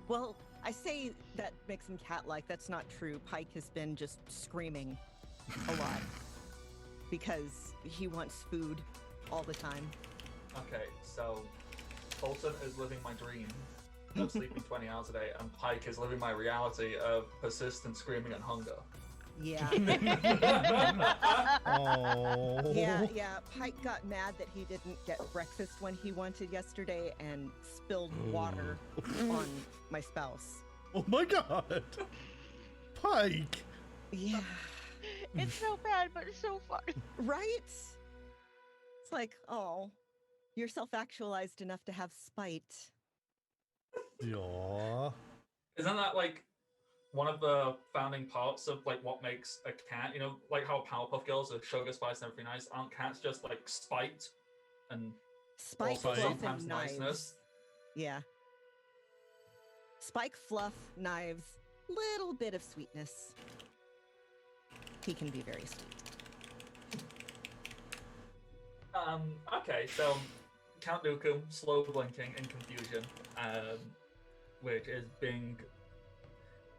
well, I say that makes him cat-like. That's not true. Pike has been just screaming a lot because he wants food all the time. Okay, so Fulton is living my dream of sleeping 20 hours a day, and Pike is living my reality of persistent screaming and hunger. Yeah. Oh. Yeah. Pike got mad that he didn't get breakfast when he wanted yesterday and spilled water on my spouse. Oh my god. Pike. Yeah. It's so bad, but it's so fun. Right? It's like, oh, you're self-actualized enough to have spite. Yeah. Isn't that like one of the founding parts of like what makes a cat? You know, like how Powerpuff Girls are sugar, spice, and everything nice. Aren't cats just like spite and Spike, also Spite. fluff, sometimes and knives. niceness? Yeah. Spike, fluff, knives, little bit of sweetness. He can be very sweet. Okay, so Count Dooku, slow blinking in confusion, which is being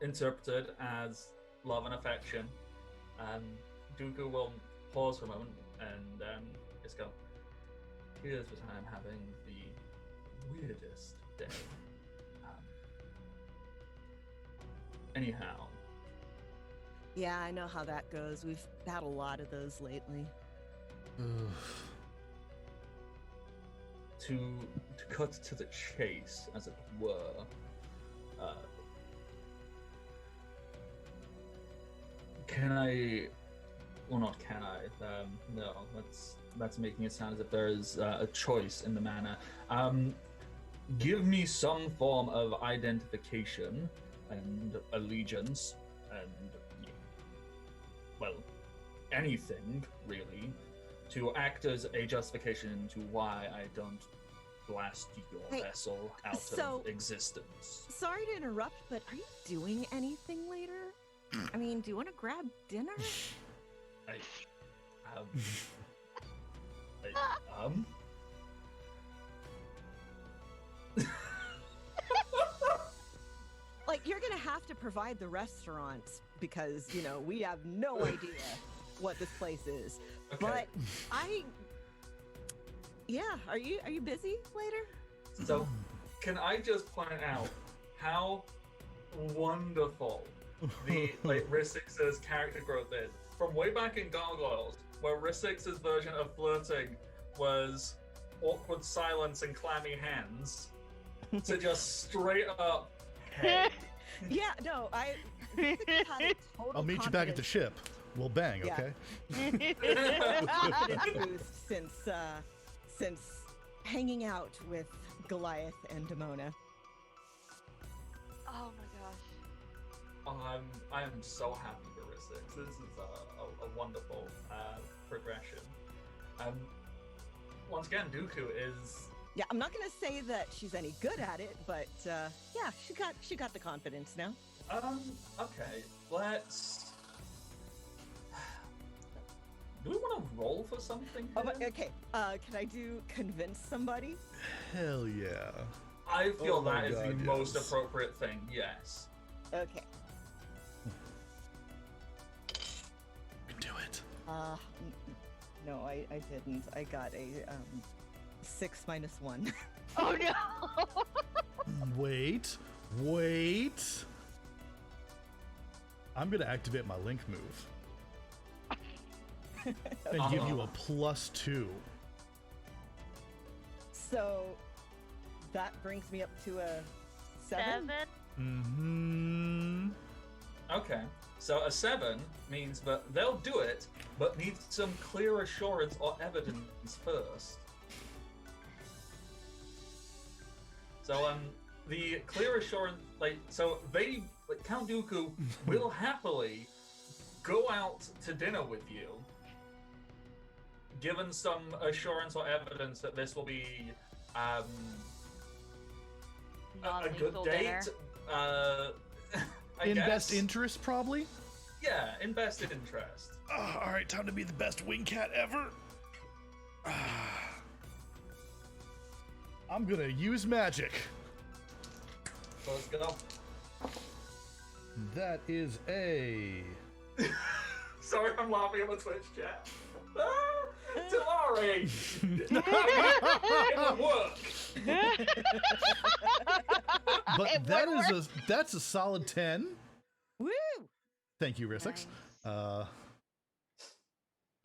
interpreted as love and affection. Dooku will pause for a moment and just go, here's what I'm having the weirdest day. Anyhow, Yeah, I know how that goes. We've had a lot of those lately. to cut to the chase, as it were, can I? Well, not can I. No, that's making it sound as if there is a choice in the manner. Give me some form of identification and allegiance, and well, anything really, to act as a justification to why I don't blast your Hey, vessel out so- of existence. Sorry to interrupt, but are you doing anything later? I mean, do you want to grab dinner? I, um, Like, you're gonna have to provide the restaurant because, you know, we have no idea what this place is. okay. But yeah, are you busy later? So, can I just point out how wonderful the like Rissix's character growth is from way back in Gargoyles, where Rissix's version of flirting was awkward silence and clammy hands, to just straight up, hey. Yeah, no, I had a total I'll meet you back at the confidence- ship. We'll bang, Yeah. okay? confidence boost since hanging out with Goliath and Demona. Oh my gosh. I am so happy for Rissix. This is a wonderful progression. Once again, Dooku is. Yeah, I'm not gonna say that she's any good at it, but yeah, she got the confidence now. Okay, let's. Do we want to roll for something? Oh, but, here? okay, can I do convince somebody? Hell yeah. I feel Oh my that is God, the most yes. appropriate thing. Yes. Okay. You can do it. No, I didn't. I got a 6 minus 1. Oh no. Wait. I'm gonna activate my link move and give you a +2. So that brings me up to a 7. 7. Okay. So a 7 means that they'll do it, but need some clear assurance or evidence first. So the clear assurance, Count Dooku will happily go out to dinner with you, given some assurance or evidence that this will be a good Non-lethal date. dinner. I In guess. best interest, probably. Yeah, in best interest. All right, time to be the best wing cat ever. I'm gonna use magic. So let's go. That is a Sorry, I'm laughing at the Twitch chat. Talari! It would work! But It that would is that's a solid 10. Woo! Thank you, Risix. Nice.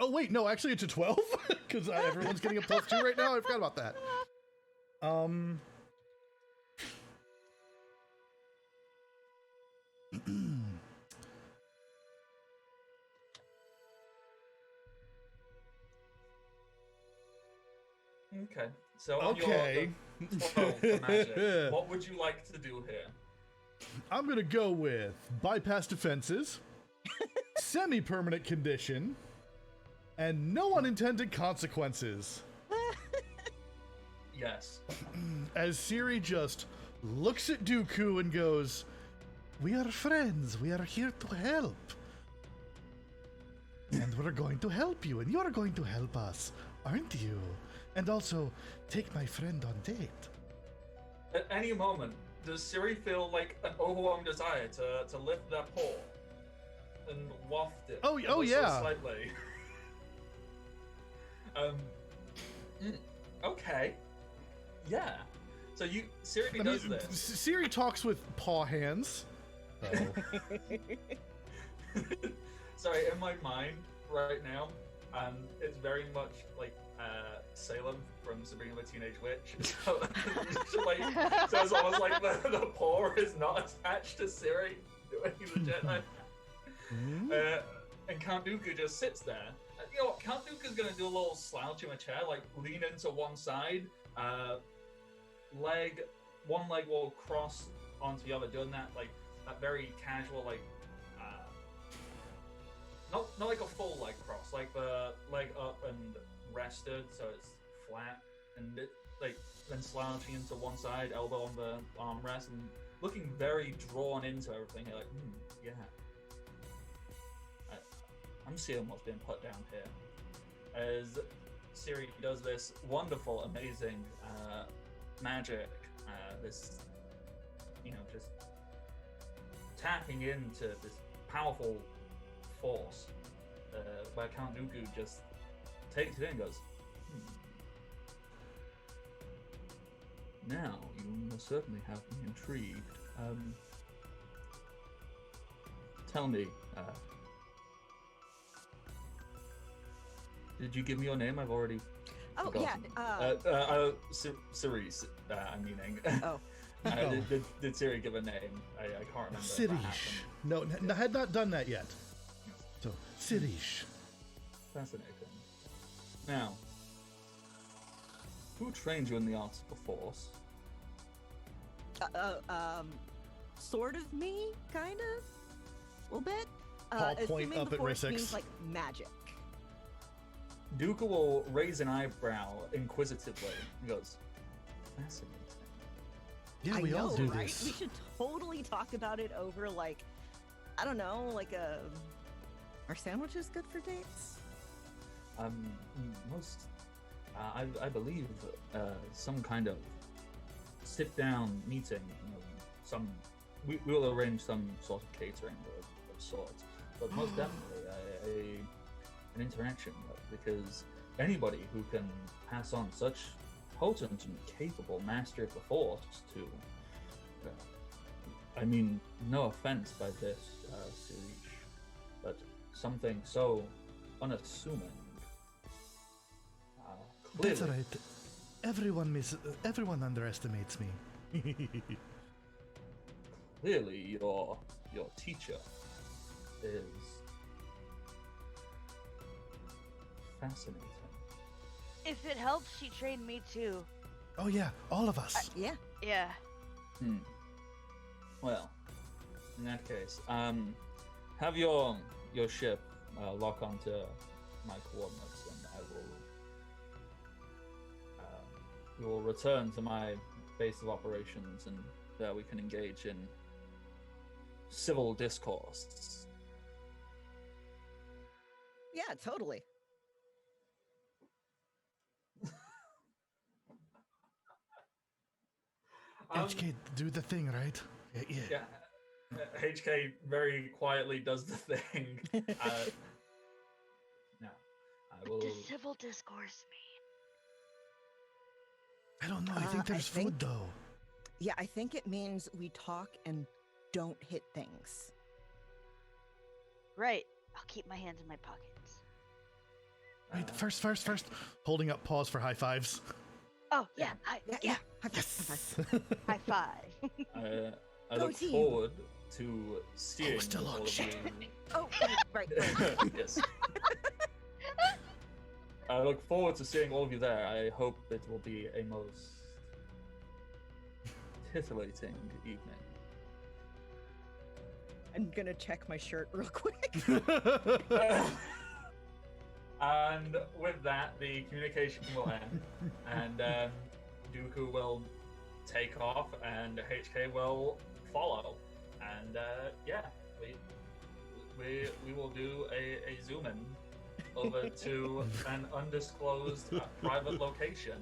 Oh wait, no, actually it's a 12 because everyone's getting a +2 right now. I forgot about that. Okay, so on Okay. your 12 for magic, what would you like to do here? I'm gonna go with bypass defenses, semi-permanent condition, and no unintended consequences. Yes. As Siri just looks at Dooku and goes, "We are friends. We are here to help. And we're going to help you, and you're going to help us, aren't you? And also, take my friend on date." At any moment, does Siri feel like an overwhelming desire to lift their paw and waft it? Oh, ever so yeah. Slightly. Okay. Yeah. So Siri does this. Siri talks with paw hands. Oh. Sorry, in my mind right now, it's very much like Salem from Sabrina the Teenage Witch. So, so it's almost like the paw is not attached to Siri doing the Jedi. And Count Dooku just sits there. You know what? Count Dooku's gonna do a little slouch in a chair, like lean into one side. One leg will cross onto the other, doing that very casual, not like a full leg cross, like the leg up and rested, so it's flat, and it then slouching into one side, elbow on the armrest, and looking very drawn into everything. You're like, yeah. I'm seeing what's being put down here. As Siri does this wonderful, amazing magic, this, just tapping into this powerful force, where Count Dooku just takes it in and goes, Now, you most certainly have me intrigued. Tell me, did you give me your name? I've already Oh forgotten. Cerise, I'm meaning. Oh. Did Siri give a name? I can't remember. Sirish. No, had not done that yet. So, Sirish. Fascinating. Now, who trained you in the arts of the Force? Sort of me, kind of, a little bit. Paul point assuming up the at Force Risix. means like magic. Dooku will raise an eyebrow inquisitively. He goes, fascinating. Yeah, we all do right? this. We should totally talk about it over, I don't know, are sandwiches good for dates? I believe some kind of sit-down meeting. We will arrange some sort of catering of sorts, but most definitely an interaction, because anybody who can pass on such potent and capable mastery of the Force to, I mean, no offense by this, Sirish, but something so unassuming. That's right. Everyone underestimates me. Clearly, your teacher is fascinating. If it helps, she trained me too. Oh yeah, all of us. Yeah. Yeah. Well, in that case, have your ship lock onto my coordinates, and we will return to my base of operations, and there we can engage in civil discourse. Yeah, totally. HK, do the thing, right? Yeah. Yeah. HK very quietly does the thing. I What will. does civil discourse mean? I don't know. I think I there's food think- though. Yeah, I think it means we talk and don't hit things. Right. I'll keep my hands in my pockets. Wait, first. Holding up paws for high fives. Oh yeah, yeah. High five, high five. High five. I Go look team. forward to seeing still on all of shit. you. Oh, right. Yes. I look forward to seeing all of you there. I hope it will be a most titillating evening. I'm gonna check my shirt real quick. And with that, the communication will end, and Dooku will take off, and HK will follow, and yeah, we will do a zoom in over to an undisclosed private location.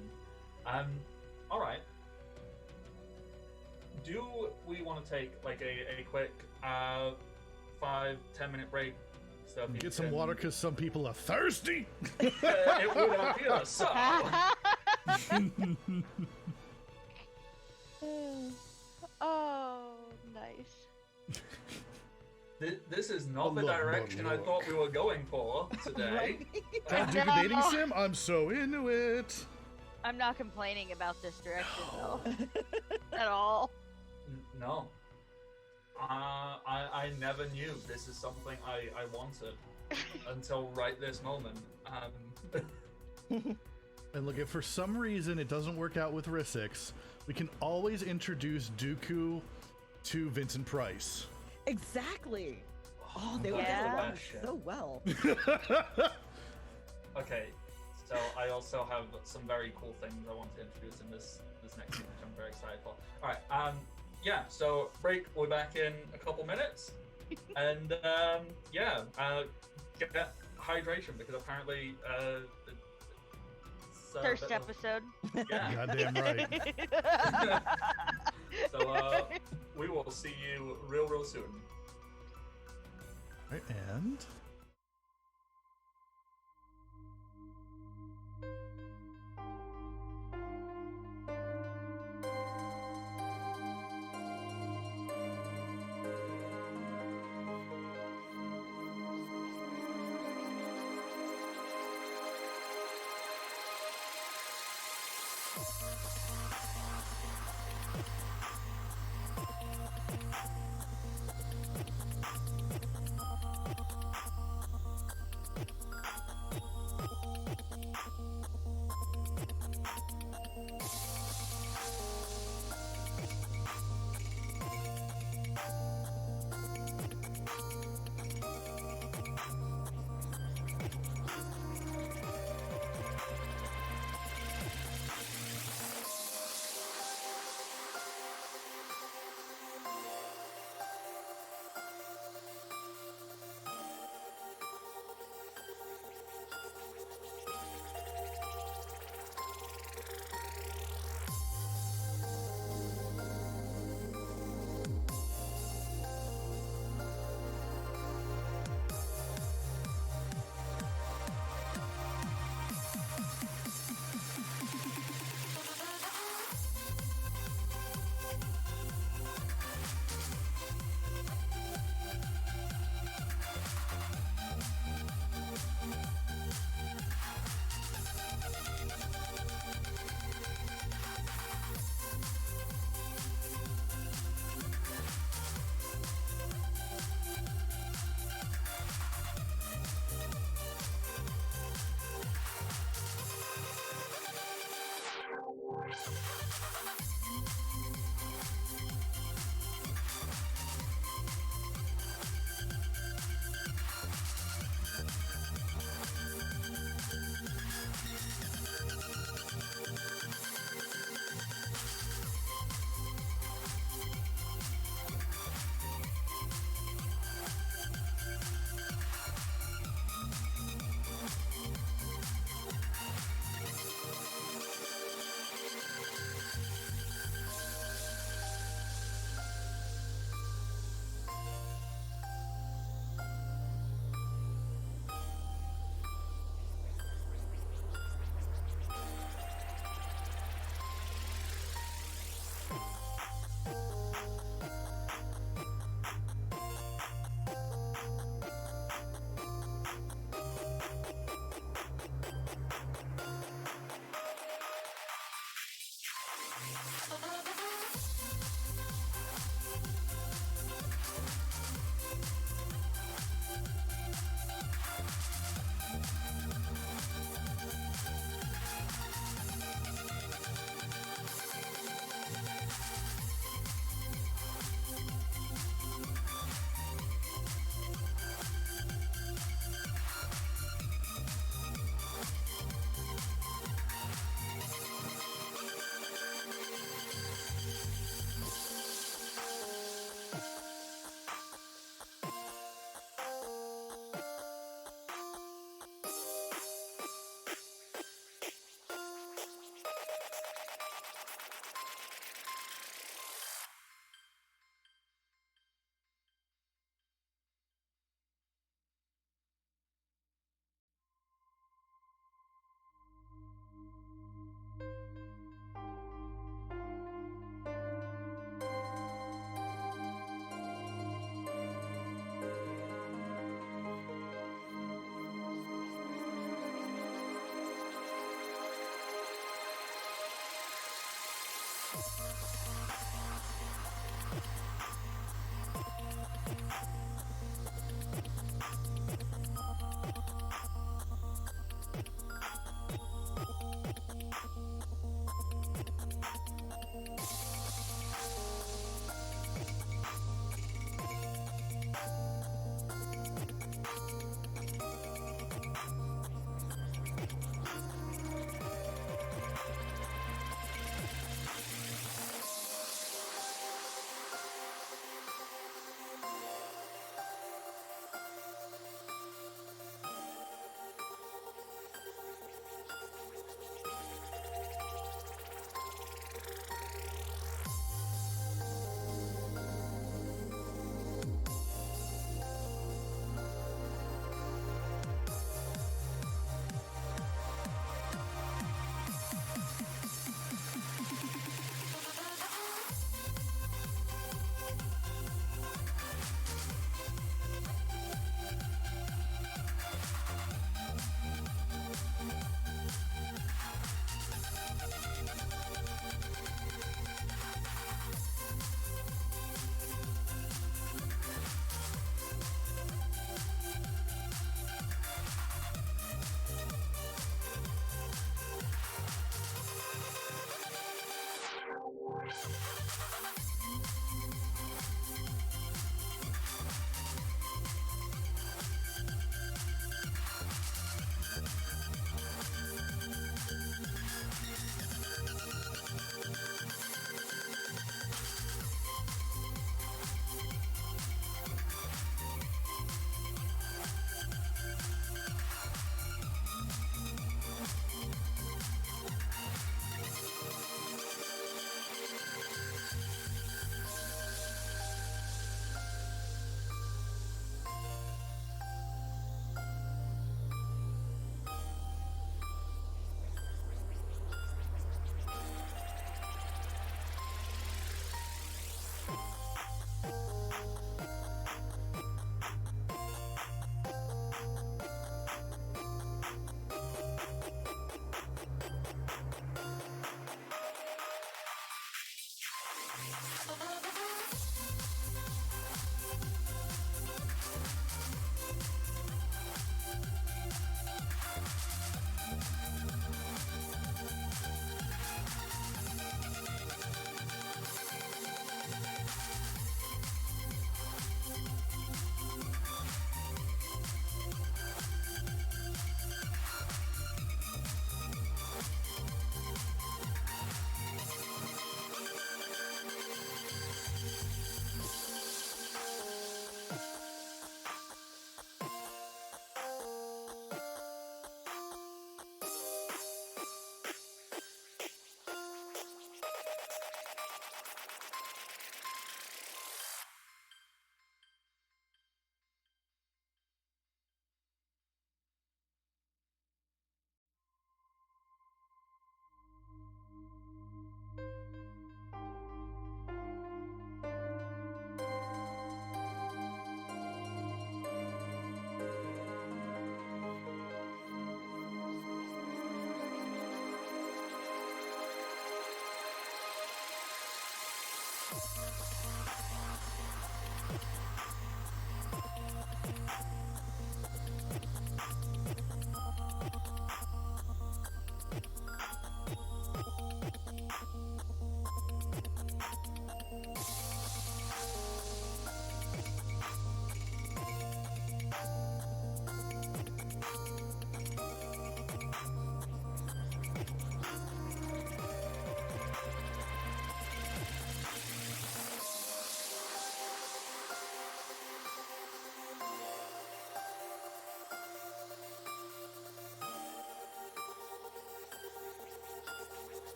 All right. Do we want to take like a quick 5-10 minute break? So people Get some can- water because some people are thirsty. It would appear so. Oh, nice. This is not the Look, direction I look. thought we were going for today. Can't do the dating sim? I'm so into it. I'm not complaining about this direction though, at all. No. I never knew this is something I wanted until right this moment. And look, if for some reason it doesn't work out with Rissix, we can always introduce Dooku to Vincent Price. Exactly. Oh, they would Yeah. get along Shit. so well. Okay, so I also have some very cool things I want to introduce in this next week, which I'm very excited for. All right, yeah. So break. We're back in a couple minutes, and yeah, get hydration because apparently it's a Thirst bit of- episode. Yeah. Goddamn right. So we will see you real soon. Right, and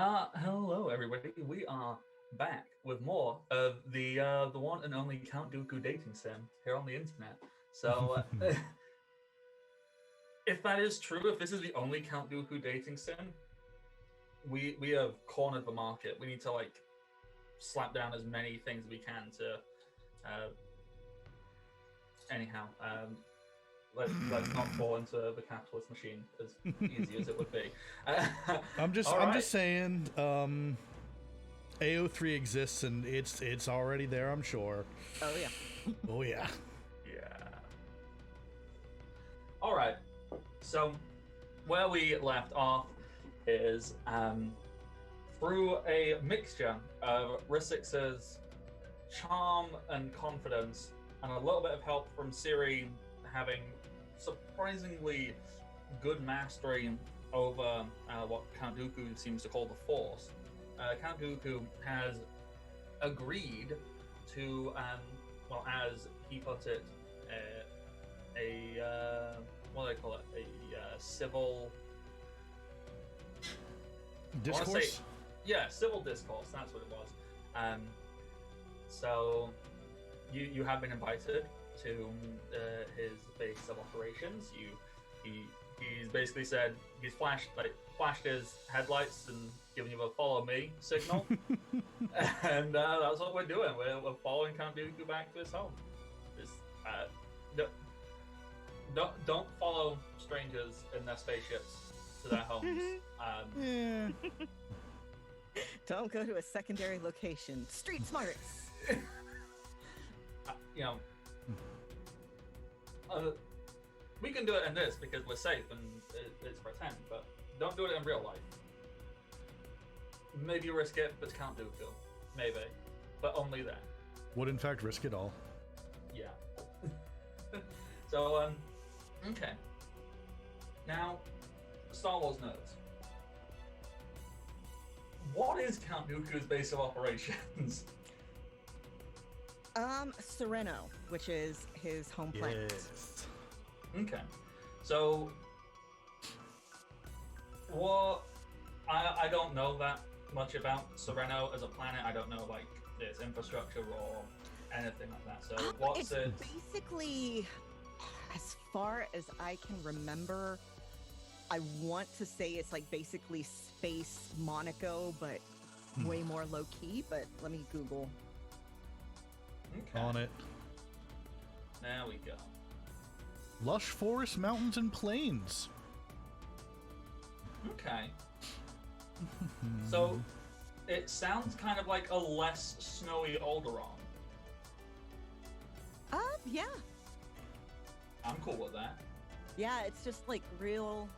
Hello everybody. We are back with more of the one and only Count Dooku dating sim here on the internet. So, if that is true, if this is the only Count Dooku dating sim, we have cornered the market. We need to like slap down as many things as we can to. Anyhow, let's not fall into the capitalist machine as easy as it would be. I'm just Alright. saying, AO3 exists and it's already there, I'm sure. Oh yeah. Oh yeah. Yeah. All right. So, where we left off is through a mixture of Rissix's charm and confidence, and a little bit of help from Siri having surprisingly good mastery over what Count Dooku seems to call the Force. Count Dooku has agreed to, well, as he put it, what do they call it? A civil Discourse? yeah, civil discourse. That's what it was. So you have been invited to his base of operations. He's basically said he's flashed his headlights and given you a follow me signal, and that's what we're doing. We're following Count Dooku back to his home. Don't follow strangers in their spaceships to their homes. Yeah. Don't go to a secondary location. Street smarts. You know, we can do it in this because we're safe and it's pretend, but don't do it in real life. Maybe risk it, but Count Dooku. Maybe. But only then. Would in fact risk it all. Yeah. So, okay. Now, Star Wars nerds. What is Count Dooku's base of operations? Sereno, which is his home planet. Yes. Okay. So, what? I don't know that much about Sereno as a planet. I don't know like its infrastructure or anything like that. So, what's It's it? basically, as far as I can remember, I want to say it's like basically space Monaco, but way more low key. But let me Google. Okay. On it. There we go. Lush forests, mountains, and plains. Okay. So, it sounds kind of like a less snowy Alderaan. Yeah. I'm cool with that. Yeah, it's just like real.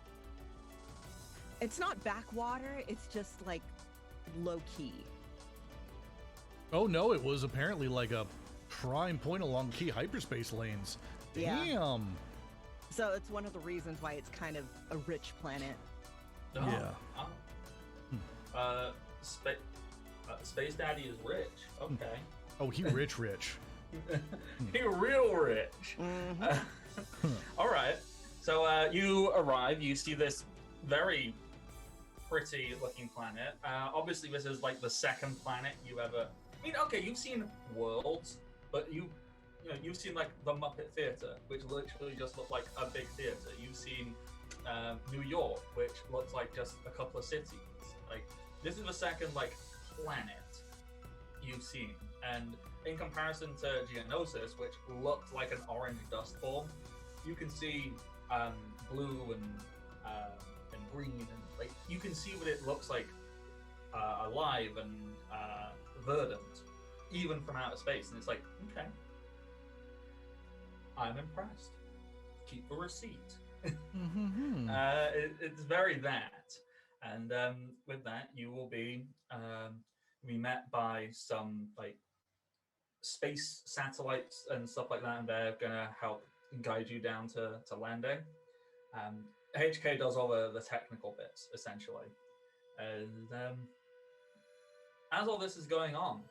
It's not backwater, it's just like low key. Oh no, it was apparently like a prime point along key hyperspace lanes. Yeah. Damn. So it's one of the reasons why it's kind of a rich planet. Oh, Yeah. oh. Space Daddy is rich. Okay. Oh, he rich. He real rich. All right. So you arrive. You see this very pretty looking planet. Obviously, this is like the second planet you ever. I mean, okay, you've seen Worlds, but you've seen like the Muppet Theater, which literally just looked like a big theater. You've seen New York, which looks like just a couple of cities. Like this is the second like planet you've seen, and in comparison to Geonosis, which looked like an orange dust form, you can see blue and green, and like you can see what it looks like alive and verdant, even from outer space. And it's like, okay, I'm impressed. Keep the receipt. It's very that, and with that, you will be met by some like space satellites and stuff like that, and they're gonna help guide you down to landing. HK does all the technical bits essentially, and as all this is going on,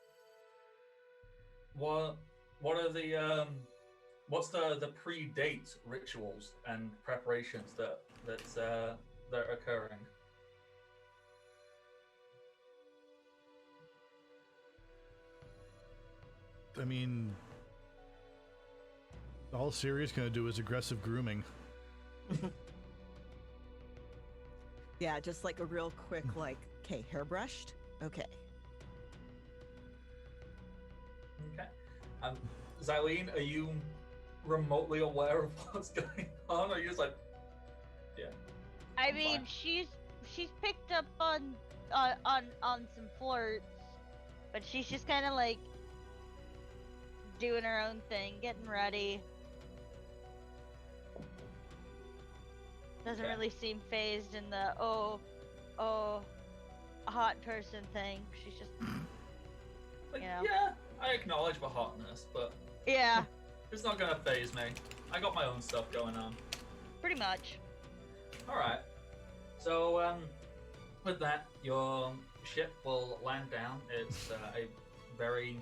what are the what's the pre-date rituals and preparations that are occurring? I mean, all Siri's gonna do is aggressive grooming. Yeah, just like a real quick, like, okay, hairbrushed? Okay. Okay. Xylene, are you remotely aware of what's going on? Or are you just like, yeah? I I'm mean, fine. she's picked up on some flirts, but she's just kind of like doing her own thing, getting ready. Doesn't Okay. really seem phased in the oh, a hot person thing. She's just Like, Yeah. yeah, I acknowledge the hotness, but yeah, it's not gonna phase me. I got my own stuff going on. pretty much. Alright. So, with that, your ship will land down. It's a very...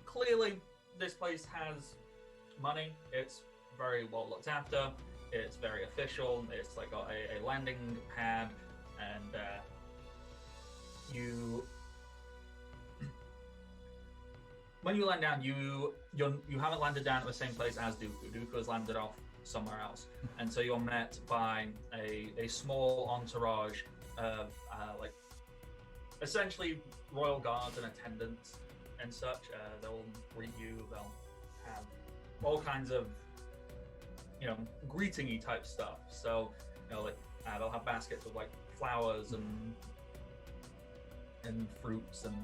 Clearly, this place has money. It's very well looked after. It's very official. It's like got a landing pad, and you... When you land down, you haven't landed down at the same place as Dooku. Dooku has landed off somewhere else, and so you're met by a small entourage of like essentially royal guards and attendants and such. They'll greet you. They'll have all kinds of greeting-y type stuff. So like they'll have baskets with like flowers and fruits and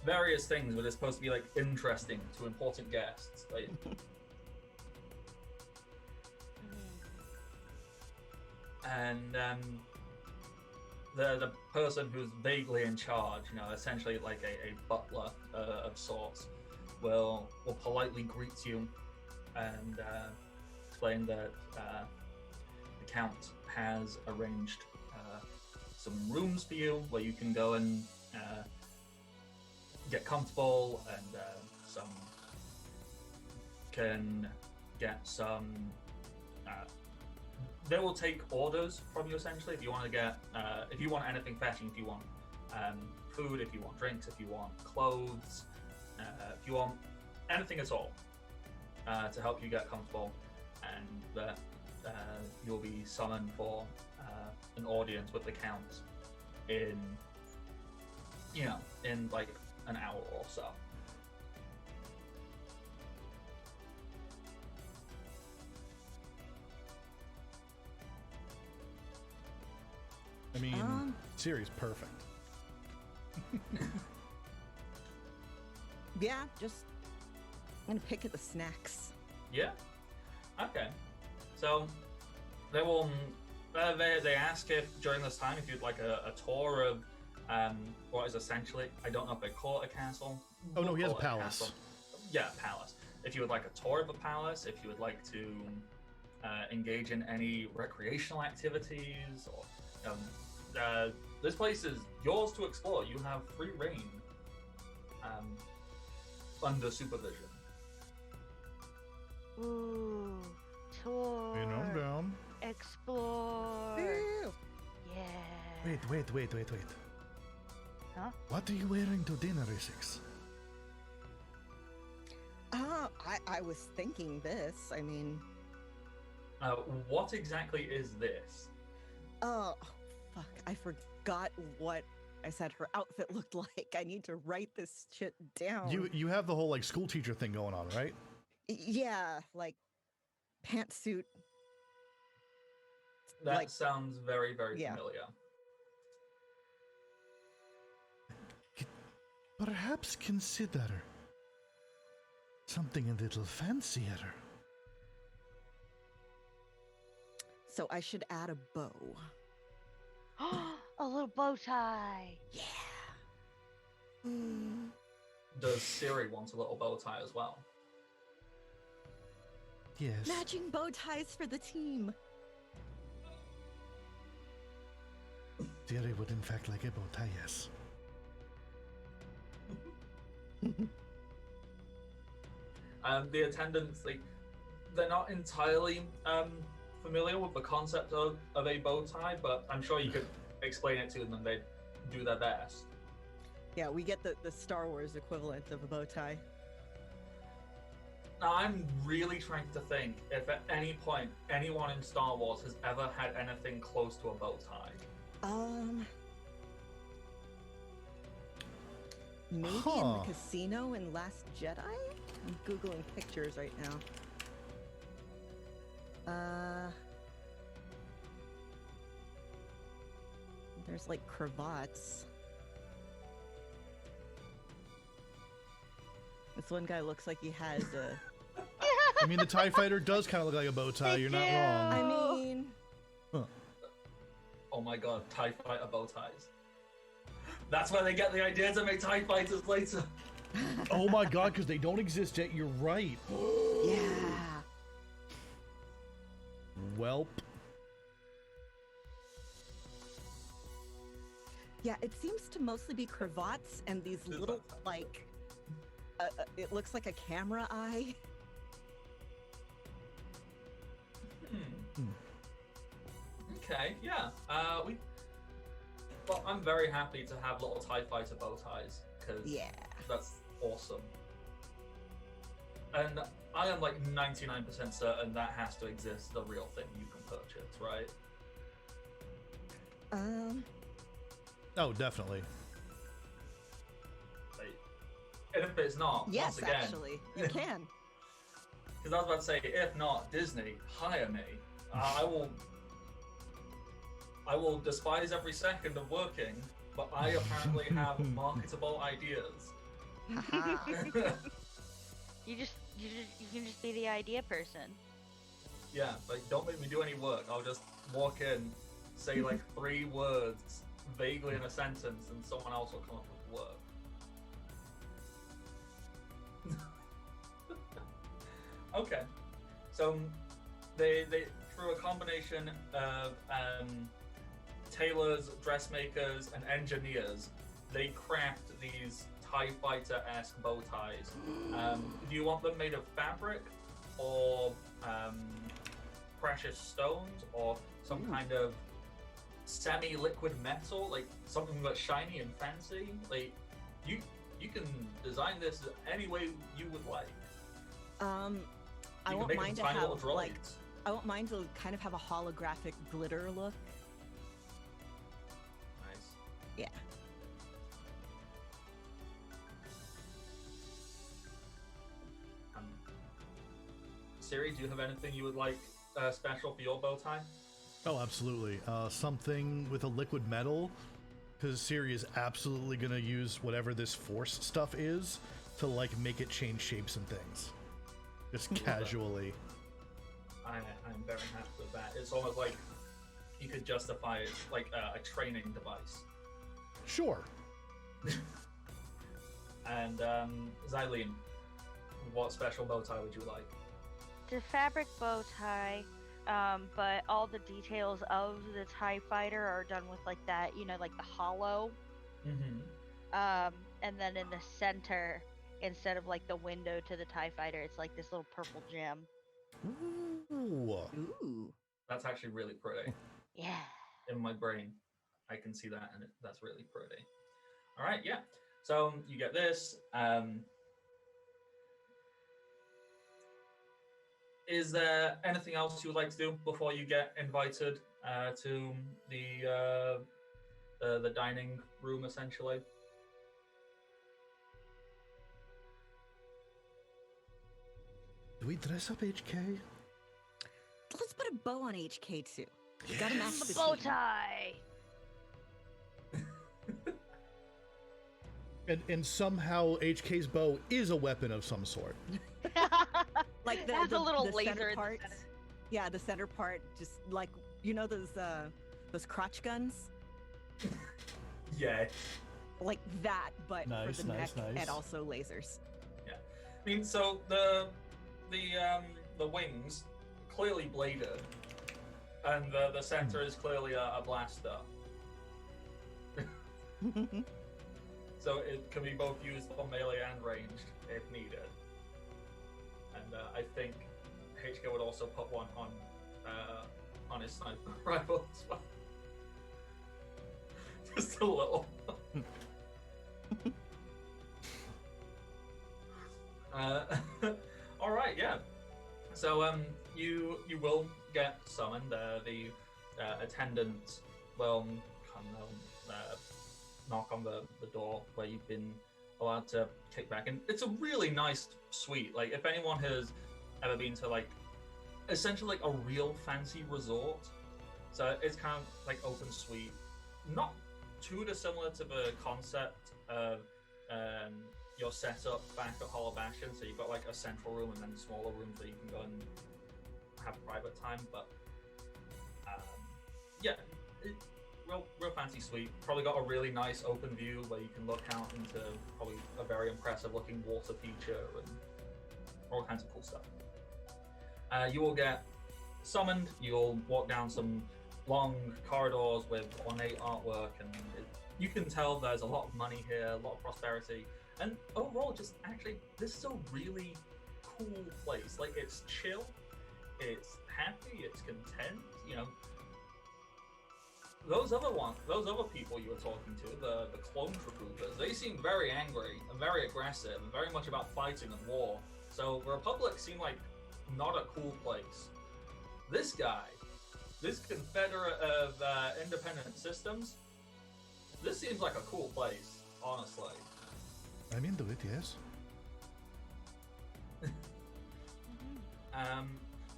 various things, but it's supposed to be like interesting to important guests. Like, and the person who's vaguely in charge, essentially like a butler of sorts, will politely greet you and explain that the Count has arranged some rooms for you where you can go and get comfortable, and some can get some. They will take orders from you essentially. If you want to get, if you want anything fetching, if you want food, if you want drinks, if you want clothes, if you want anything at all to help you get comfortable, and that you'll be summoned for an audience with the Count in like an hour or so. I mean, Um. Siri's perfect. Yeah, just I'm gonna pick at the snacks. Yeah. Okay. So they will. They ask if during this time if you'd like a tour of what is essentially, I don't know if they call it a castle. Oh no, We'll he has a call it palace. castle. Yeah, palace. If you would like a tour of the palace, if you would like to engage in any recreational activities, or this place is yours to explore. You have free reign under supervision. Ooh, tour. I'm down. Explore. Woo! Yeah. Wait. Huh? What are you wearing to dinner, Essex? I was thinking this. I mean, What exactly is this? oh, fuck. I forgot what I said her outfit looked like. I need to write this shit down. You have the whole like school teacher thing going on, right? Yeah, like pantsuit. That Like- sounds very, very Yeah. familiar. Perhaps consider something a little fancier. So I should add a bow. A little bow tie. Yeah. Mm. Does Siri want a little bow tie as well? Yes. Matching bow ties for the team. Siri would in fact like a bow tie, yes. The attendants, they're not entirely familiar with the concept of a bow tie, but I'm sure you could explain it to them and they'd do their best. Yeah, we get the Star Wars equivalent of a bow tie. Now, I'm really trying to think if at any point anyone in Star Wars has ever had anything close to a bow tie. Maybe in Huh. the casino in Last Jedi? I'm Googling pictures right now. There's like cravats. This one guy looks like he has a. I mean, the TIE fighter does kind of look like a bow tie. They You're not do. wrong. I mean, Oh my god, TIE fighter bow ties. That's where they get the idea to make TIE fighters later. Oh my god, because they don't exist yet. You're right. yeah. Welp. Yeah, it seems to mostly be cravats and these Does little, that sound like, it looks like a camera eye. Okay, yeah. Well, I'm very happy to have little TIE fighter bow ties, because Yeah. that's awesome. And I am like 99% certain that has to exist, the real thing you can purchase, right? Oh, definitely. Like, and if it's not, Yes, once again, actually, you can. because I was about to say, if not, Disney, hire me. I will despise every second of working, but I apparently have marketable ideas. Haha. You can just be the idea person. Yeah, like don't make me do any work. I'll just walk in, say like 3 words vaguely in a sentence, and someone else will come up with work. Okay, so they through a combination of tailors, dressmakers, and engineers, they craft these TIE Fighter-esque bow ties. Do you want them made of fabric, or precious stones, or some kind of semi-liquid metal, like something that's shiny and fancy? Like you can design this any way you would like. I You won't can make mind them to tiny have little droids. like I won't mind to kind of have a holographic glitter look. Nice. Yeah. Siri, do you have anything you would like special for your bow tie? Oh, absolutely. Something with a liquid metal, because Siri is absolutely gonna use whatever this force stuff is to like make it change shapes and things, just casually. I'm very happy with that. It's almost like you could justify it like a training device. Sure. And Xylene, what special bow tie would you like? The fabric bow tie, but all the details of the TIE fighter are done with like that, like the hollow. Mm-hmm. And then in the center, instead of like the window to the TIE fighter, it's like this little purple gem. Ooh. Ooh. That's actually really pretty. Yeah. In my brain, I can see that, and that's really pretty. All right, yeah. So you get this. Is there anything else you would like to do before you get invited to the dining room, essentially? Do we dress up HK? Let's put a bow on HK too. You gotta match the Bow team. tie. And somehow HK's bow is a weapon of some sort. Like It has a little the laser center in the part. center. Yeah, the center part, just like those crotch guns, Yeah. like that, but Nice, for the nice, neck nice. and also lasers. I mean, so the wings clearly bladed, and the center is clearly a blaster. So it can be both used for melee and ranged if needed. And I think HK would also put one on his sniper rifle as well. Just a little. All right, yeah. So you will get summoned. The attendant will come knock on the door where you've been allowed to kick back, and it's a really nice suite. Like if anyone has ever been to like essentially like a real fancy resort, so it's kind of like open suite, not too dissimilar to the concept of your setup back at Hollow Bastion. So you've got like a central room and then smaller rooms where you can go and have private time. But yeah, real fancy suite. Probably got a really nice open view where you can look out into probably a very impressive looking water feature and all kinds of cool stuff. You will get summoned. You'll walk down some long corridors with ornate artwork, and you can tell there's a lot of money here, a lot of prosperity, and overall, just actually, this is a really cool place. Like, it's chill, it's happy, it's content. You know, those other people you were talking to, the clone troopers, they seem very angry and very aggressive and very much about fighting and war. So the Republic seemed like not a cool place. This guy, this Confederate of Independent Systems, this seems like a cool place, honestly. I'm into it, yes.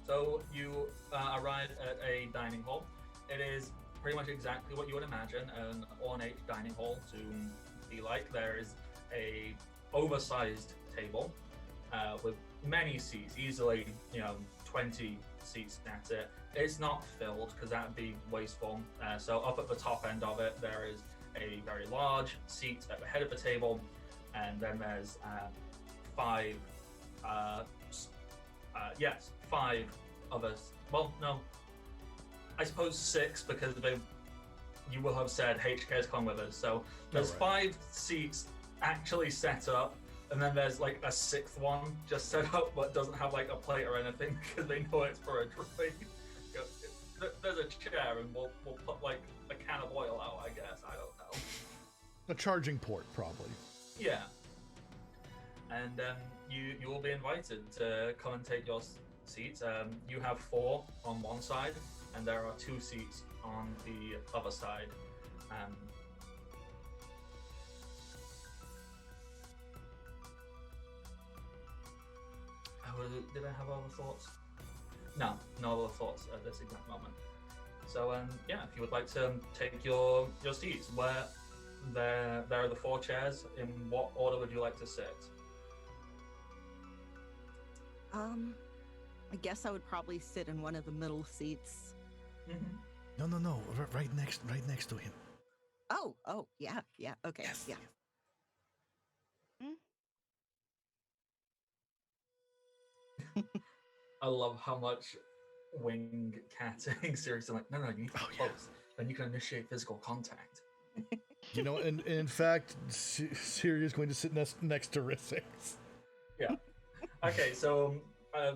So you arrive at a dining hall. It is pretty much exactly what you would imagine an ornate dining hall to be like. There is a oversized table with many seats, easily 20 seats at it. It's not filled because that would be wasteful. So up at the top end of it, there is a very large seat at the head of the table, and then there's five others. Well, no, I suppose 6 because you will have said HK's come with us. So there's 5 seats actually set up, and then there's like a 6th one just set up but doesn't have like a plate or anything because they know it's for a drink. There's a chair, and we'll put like a can of oil out, I guess. I don't know. A charging port, probably. Yeah. And you will be invited to come and take your seats. You have 4 on one side, and there are 2 seats on the other side. Did I have other thoughts? No other thoughts at this exact moment. So yeah, if you would like to take your seats, where there are the 4 chairs. In what order would you like to sit? I guess I would probably sit in one of the middle seats. Mm-hmm. No, right next to him. Oh, yeah, okay, yes. Yeah. I love how much wing catting seriously like, no, you need to be close. Then you can initiate physical contact. And in fact, Siri is going to sit next to Rissix. Yeah. Okay, so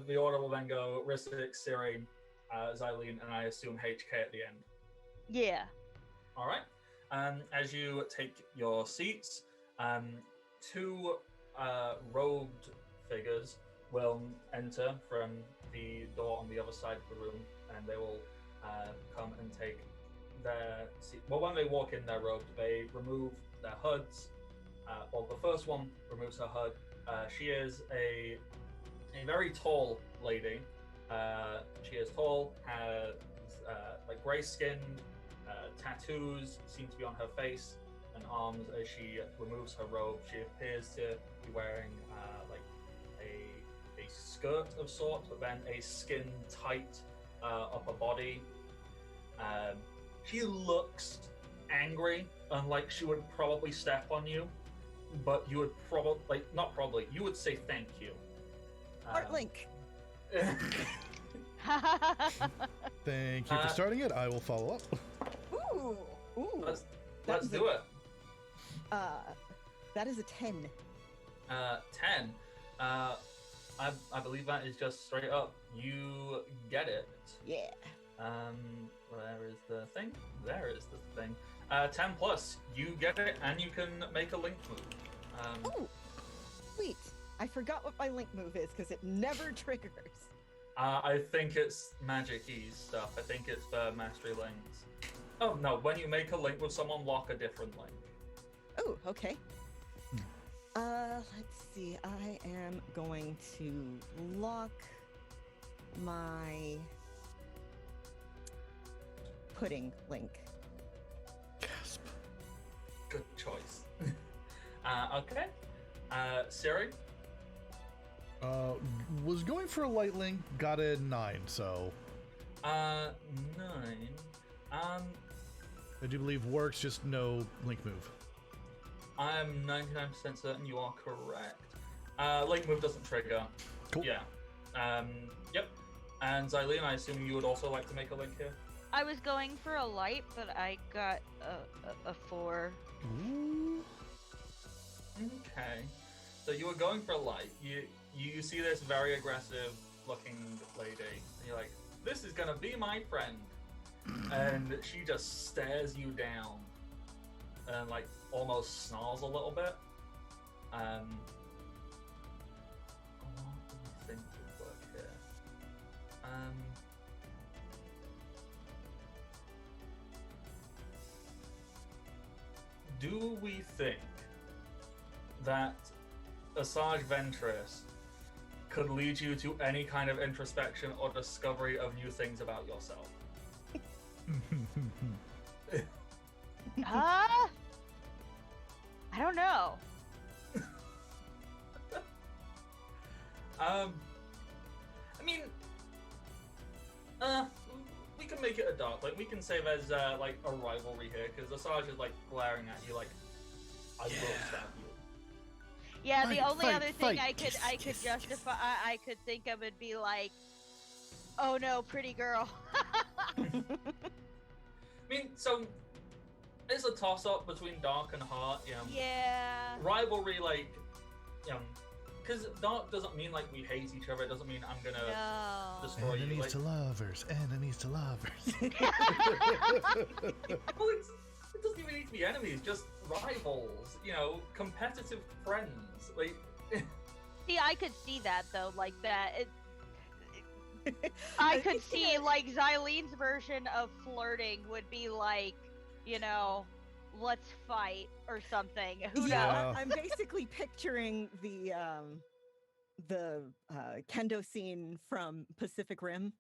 the order will then go Rissix, Siri, Xylene, and I assume HK at the end. Yeah. All right. As you take your seats, 2 robed figures will enter from the door on the other side of the room, and they will come and take their seat. Well, when they walk in their robes, they remove their hoods. Well, the first one removes her hood. She is a very tall lady. She is tall, has like gray-skinned, tattoos seem to be on her face and arms. As she removes her robe, she appears to be wearing like a skirt of sorts, but then a skin-tight upper body. She looks angry, and like she would probably step on you, but you would you would say thank you. Heartlink. Thank you for starting it. I will follow up. Ooh. Let's do it. That is a 10. 10. I believe that is just straight up. You get it. Yeah. Where is the thing? There is the thing. 10 plus. You get it, and you can make a link move. Oh, sweet. I forgot what my link move is because it never triggers. I think it's magic-y stuff. I think it's for mastery links. Oh no, when you make a link with someone, lock a different link. Oh, okay. Let's see. I am going to lock my pudding link. Gasp. Good choice. Okay. Siri? Was going for a light link, got a 9, so 9. I do believe works, just no link move. I'm 99% certain you are correct. Link move doesn't trigger. Cool. Yeah. Yep. And Xylene, I assume you would also like to make a link here? I was going for a light, but I got a 4. Ooh. Okay. So you were going for a light. You see this very aggressive looking lady, and you're like, this is gonna be my friend. And she just stares you down and like almost snarls a little bit. What do you think would work here? Do we think that Asajj Ventress could lead you to any kind of introspection or discovery of new things about yourself? I don't know. I mean, we can make it a dark. Like, we can say there's like a rivalry here because Asajj is like glaring at you, like, I will stab you. Yeah, the Fight, only fight, other thing fight. I could Kiss, justify I could think of would be like, oh no, pretty girl. I mean, so it's a toss-up between dark and heart. Yeah. Rivalry, like, because dark doesn't mean like we hate each other. It doesn't mean I'm gonna No. destroy you. Enemies Like, to lovers, enemies to lovers. well, it doesn't even need to be enemies, just rivals. Competitive friends. Like, See, I could see that though, like that. I could see like Xylene's version of flirting would be like, let's fight or something. Who knows? Yeah. I'm basically picturing the kendo scene from Pacific Rim.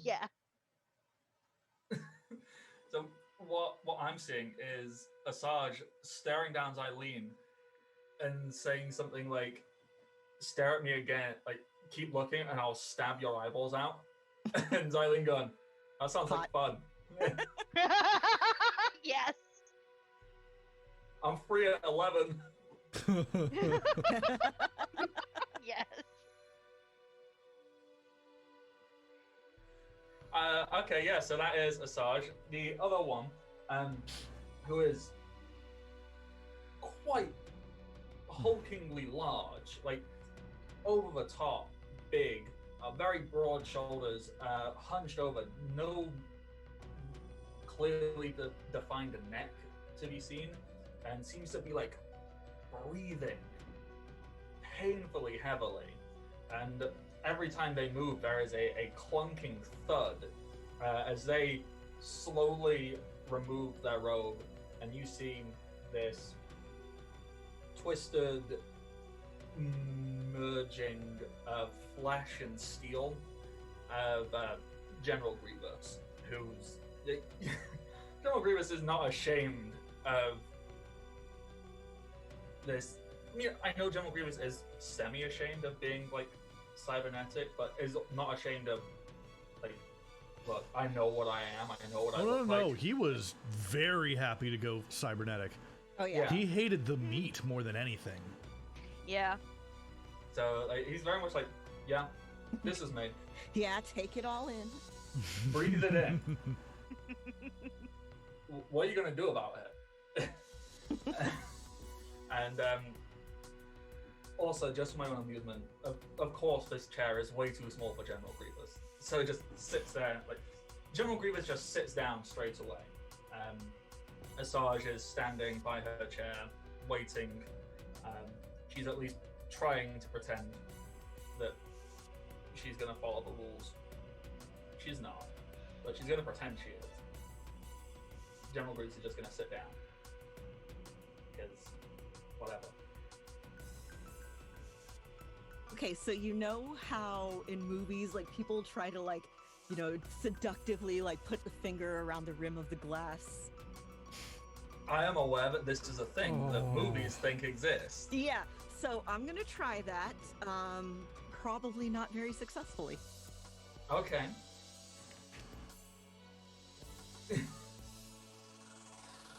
Yeah. So what I'm seeing is Asajj staring down Xylene and saying something like, "Stare at me again, like keep looking, and I'll stab your eyeballs out." And Xylene going, "That sounds like fun." Yes. I'm free at 11. Yes. Okay, yeah, so that is Asajj. The other one, who is quite hulkingly large, like over the top, big, very broad shoulders, hunched over, no clearly defined neck to be seen, and seems to be like breathing painfully heavily. And every time they move, there is a clunking thud as they slowly remove their robe, and you see this twisted merging of flesh and steel of General Grievous, who's General Grievous is not ashamed of this. I mean, I know General Grievous is semi-ashamed of being like cybernetic, but is not ashamed of like, look, I know what I am. I know what I look like. No, he was very happy to go cybernetic. Oh yeah. He hated the meat more than anything. Yeah. So like, he's very much like, yeah, this is me. Yeah, take it all in. Breathe it in. What are you gonna do about it? And also, just for my own amusement, of course, this chair is way too small for General Grievous. So it just sits there, like, General Grievous just sits down straight away. Asajj is standing by her chair, waiting. She's at least trying to pretend that she's gonna follow the rules. She's not, but she's gonna pretend she is. General Grease is just gonna sit down because whatever. Okay, so you know how in movies, like, people try to, like, you know, seductively, like, put the finger around the rim of the glass? I am aware that this is a thing that movies think exists. Yeah, so I'm gonna try that. Probably not very successfully. Okay.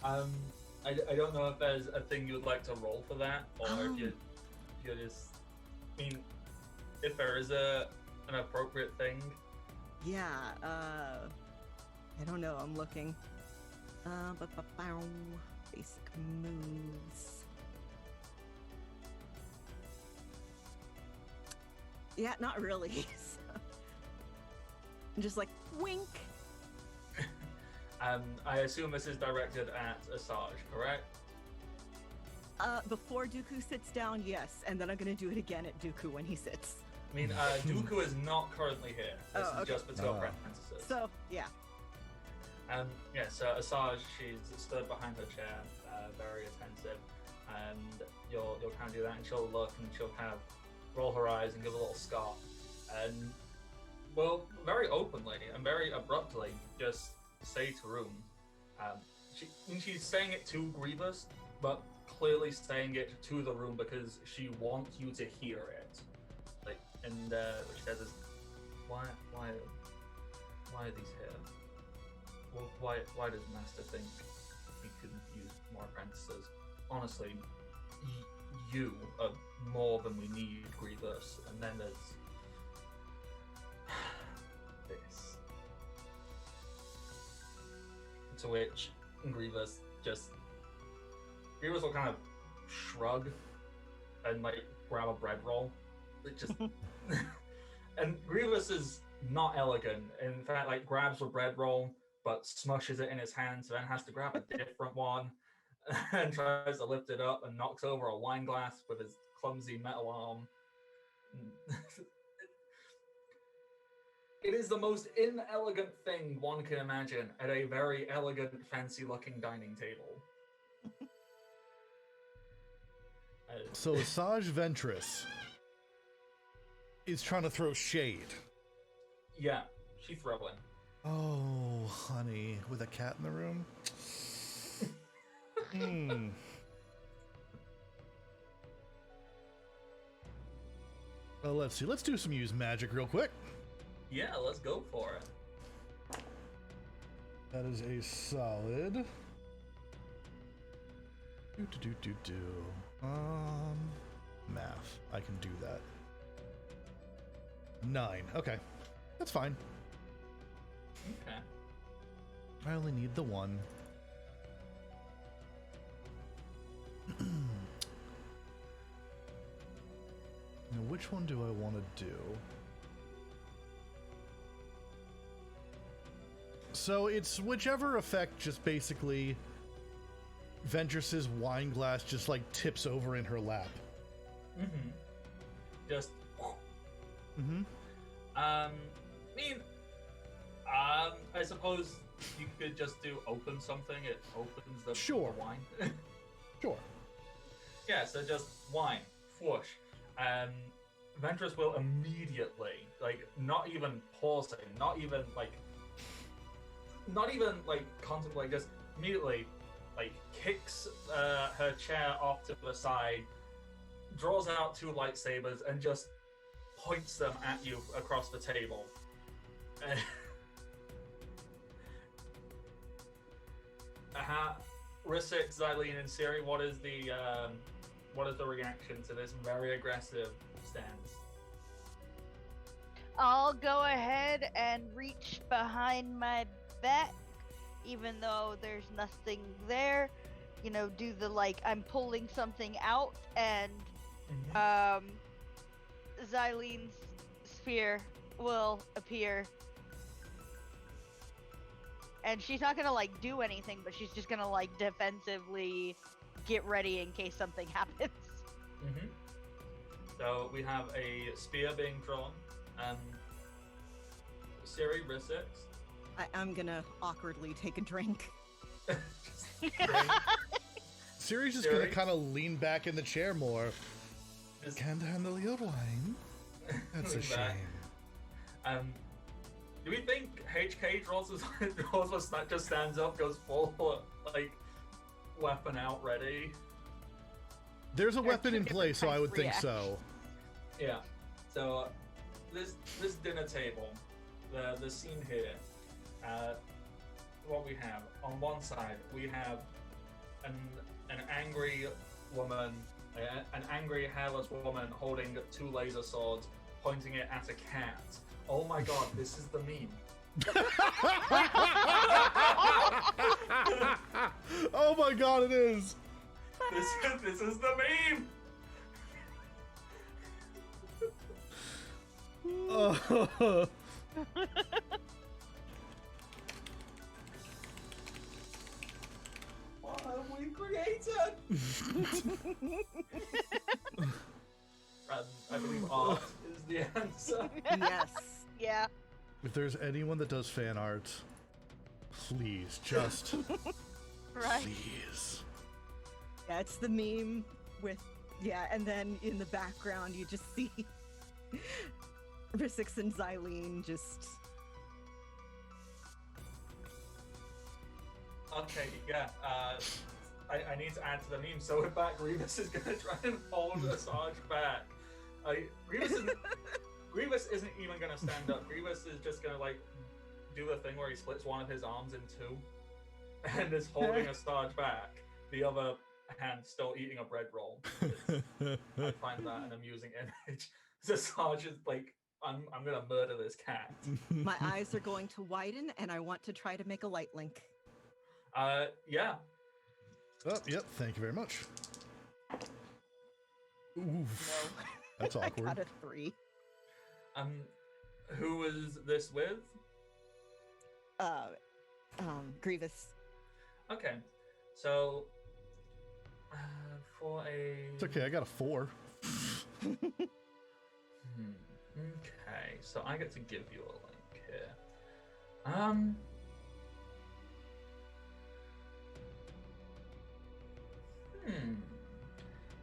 I don't know if there's a thing you would like to roll for that, or if you just, I mean, if there is an appropriate thing. Yeah, I don't know, I'm looking. Basic moves. Yeah, not really. I'm just like, wink. I assume this is directed at Asajj, correct? Before Dooku sits down, yes, and then I'm gonna do it again at Dooku when he sits. I mean, Dooku is not currently here. This is okay. just the two apprentices. So, yeah. Yeah, so Asajj, she's stood behind her chair, very attentive, and you'll kind of do that, and she'll look, and she'll kind of roll her eyes and give a little scoff, and, well, very openly and very abruptly, just say to Room, she's saying it to Grievous, but clearly saying it to the room because she wants you to hear it. Like, and what she says is, why are these here? Well, why does Master think he could use more apprentices? Honestly, you are more than we need, Grievous. And then there's this. To which Grievous will kind of shrug and like grab a bread roll. It just and Grievous is not elegant. In fact, like grabs a bread roll but smushes it in his hand, so then has to grab a different one and tries to lift it up and knocks over a wine glass with his clumsy metal arm. It is the most inelegant thing one can imagine at a very elegant, fancy-looking dining table. So Asajj Ventress is trying to throw shade. Yeah, she's throwing. Oh, honey, with a cat in the room? Well, let's see. Let's do some use magic real quick. Yeah, let's go for it. That is a solid. Math. I can do that. 9. Okay. That's fine. Okay. I only need the 1. Now, which one do I want to do? So it's whichever effect just basically Ventress's wine glass just like tips over in her lap. Mm-hmm. Just. Mm-hmm. I suppose you could just do open something. It opens the, Sure. the wine. Sure. Yeah, so just wine, whoosh. Ventress will immediately, like, not even pausing, not even contemplate, just immediately, like, kicks her chair off to the side, draws out 2 lightsabers, and just points them at you across the table. Rissik, Xylene, and Siri, what is the reaction to this very aggressive stance? I'll go ahead and reach behind my back, even though there's nothing there. You know, do the I'm pulling something out, and Xylene's sphere will appear. And she's not gonna do anything, but she's just gonna defensively get ready in case something happens. So we have a spear being drawn. Siri, Risix. I'm gonna awkwardly take a drink. Siri's just gonna kind of lean back in the chair more. Can't handle your wine. That's a Lean shame. back. Do we think HK draws just stands up, goes full like weapon out, ready? There's a There are weapon two in play, different so I kinds would of think so. Yeah. So this dinner table, the scene here, what we have on one side, we have an angry woman, an angry hairless woman holding two laser swords, pointing it at a cat. Oh my god, this is the meme. Oh my god, it is! This is the meme. Oh. What have we created? I believe art is the answer. Yes. Yeah. If there's anyone that does fan art, please, just Right. please. Yeah, it's the meme with and then in the background you just see Risix and Xylene just Okay, yeah. I need to add to the meme. So we're back. Grievous is gonna try and hold Asajj back. Grievous isn't even gonna stand up. Grievous is just gonna like do the thing where he splits one of his arms in two, and is holding Asajj back. The other hand still eating a bread roll. I find that an amusing image. Asajj is like, I'm gonna murder this cat. my eyes are going to widen and I want to try to make a light link. Yeah. Oh, yep, thank you very much. Oof. No. That's I awkward. got a 3. Who was this with? Grievous. Okay, so for a It's okay, I got a 4. okay, so I get to give you a link here.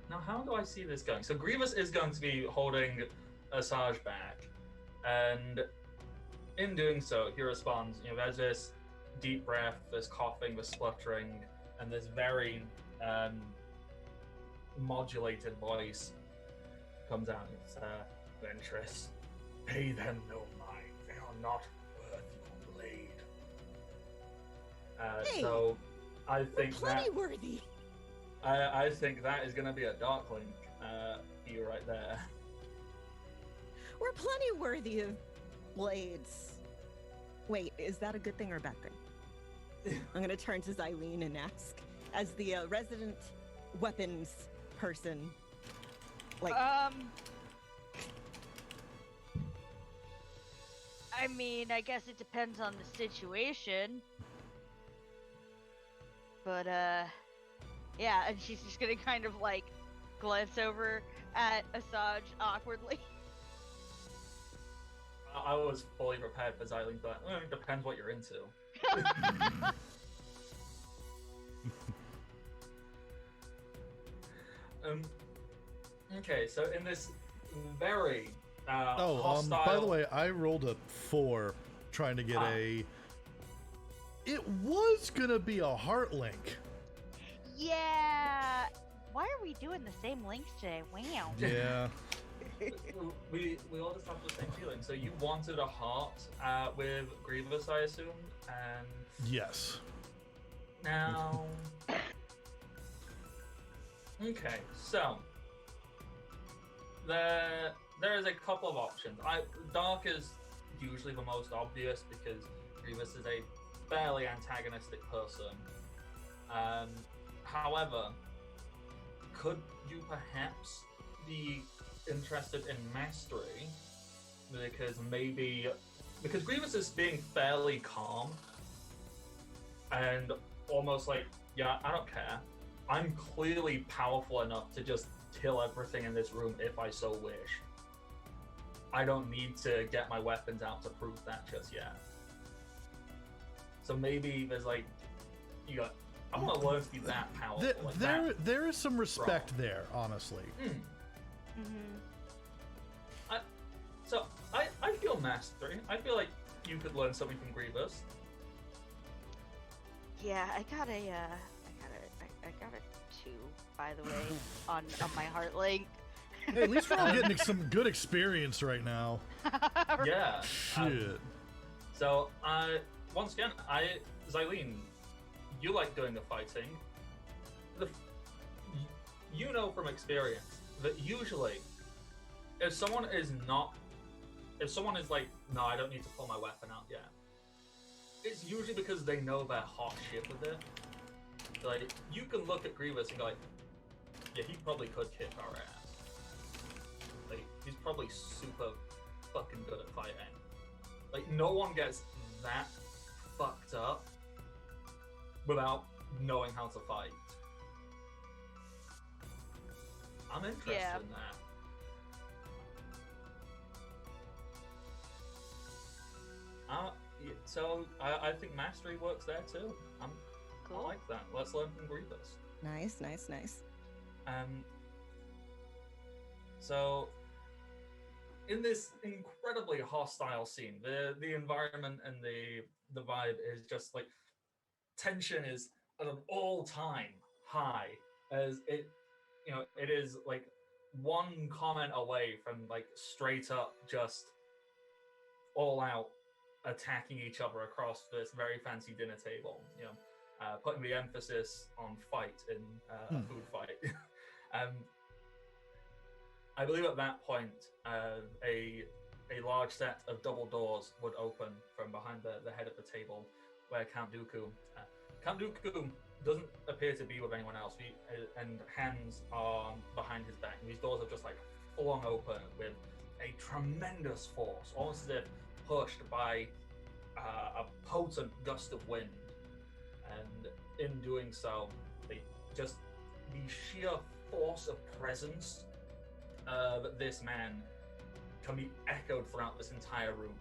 Now, how do I see this going? So Grievous is going to be holding Asajj back, and in doing so, he responds. You know, there's this deep breath, this coughing, this spluttering, and this very modulated voice comes out. It's Ventress, pay them no mind. They are not worth your blade. Hey, So, I think Plenty that worthy. I think that is going to be a dark link for you right there. We're plenty worthy of blades. Wait, is that a good thing or a bad thing? I'm gonna turn to Xylene and ask, as the resident weapons person, like, I mean, I guess it depends on the situation. But, yeah, and she's just gonna kind of, like, glance over at Asajj awkwardly. I was fully prepared for Xylene, but it depends what you're into. Okay, so in this very hostile... by the way, I rolled a 4 trying to get a... It was gonna be a heart link. Yeah. Why are we doing the same links today? Wow. Yeah. we all just have the same feeling. So you wanted a heart with Grievous, I assume, and Yes. now... Okay, so there is a couple of options. Dark is usually the most obvious because Grievous is a fairly antagonistic person. However, could you perhaps be interested in mastery? Because Grievous is being fairly calm and almost like, yeah, I don't care. I'm clearly powerful enough to just kill everything in this room if I so wish. I don't need to get my weapons out to prove that just yet. So maybe there's like, I want to learn to be that powerful. There is some respect there, honestly. So I feel mastery. I feel like you could learn something from Grievous. Yeah, I got a 2, by the way, on my heart link. Hey, at least we're all getting some good experience right now. Yeah. Shit. So once again, Xylene, you like doing the fighting. You know from experience that usually, if someone is like, no, I don't need to pull my weapon out yet, it's usually because they know they're hot shit with it. Like, you can look at Grievous and go like, yeah, he probably could kick our ass. Like, he's probably super fucking good at fighting. Like, no one gets that fucked up without knowing how to fight. I'm interested in that. So I think mastery works there too. Cool. I like that. Let's learn from Grievous. Nice. So in this incredibly hostile scene, the environment and the vibe is just like, tension is at an all-time high, as it is like one comment away from like straight up just all out attacking each other across this very fancy dinner table, putting the emphasis on fight in a food fight. I believe at that point, a large set of double doors would open from behind the head of the table, where Count Dooku doesn't appear to be with anyone else, and hands are behind his back. And these doors are just like flung open with a tremendous force, almost as if pushed by a potent gust of wind. And in doing so, the sheer force of presence that this man can be echoed throughout this entire room.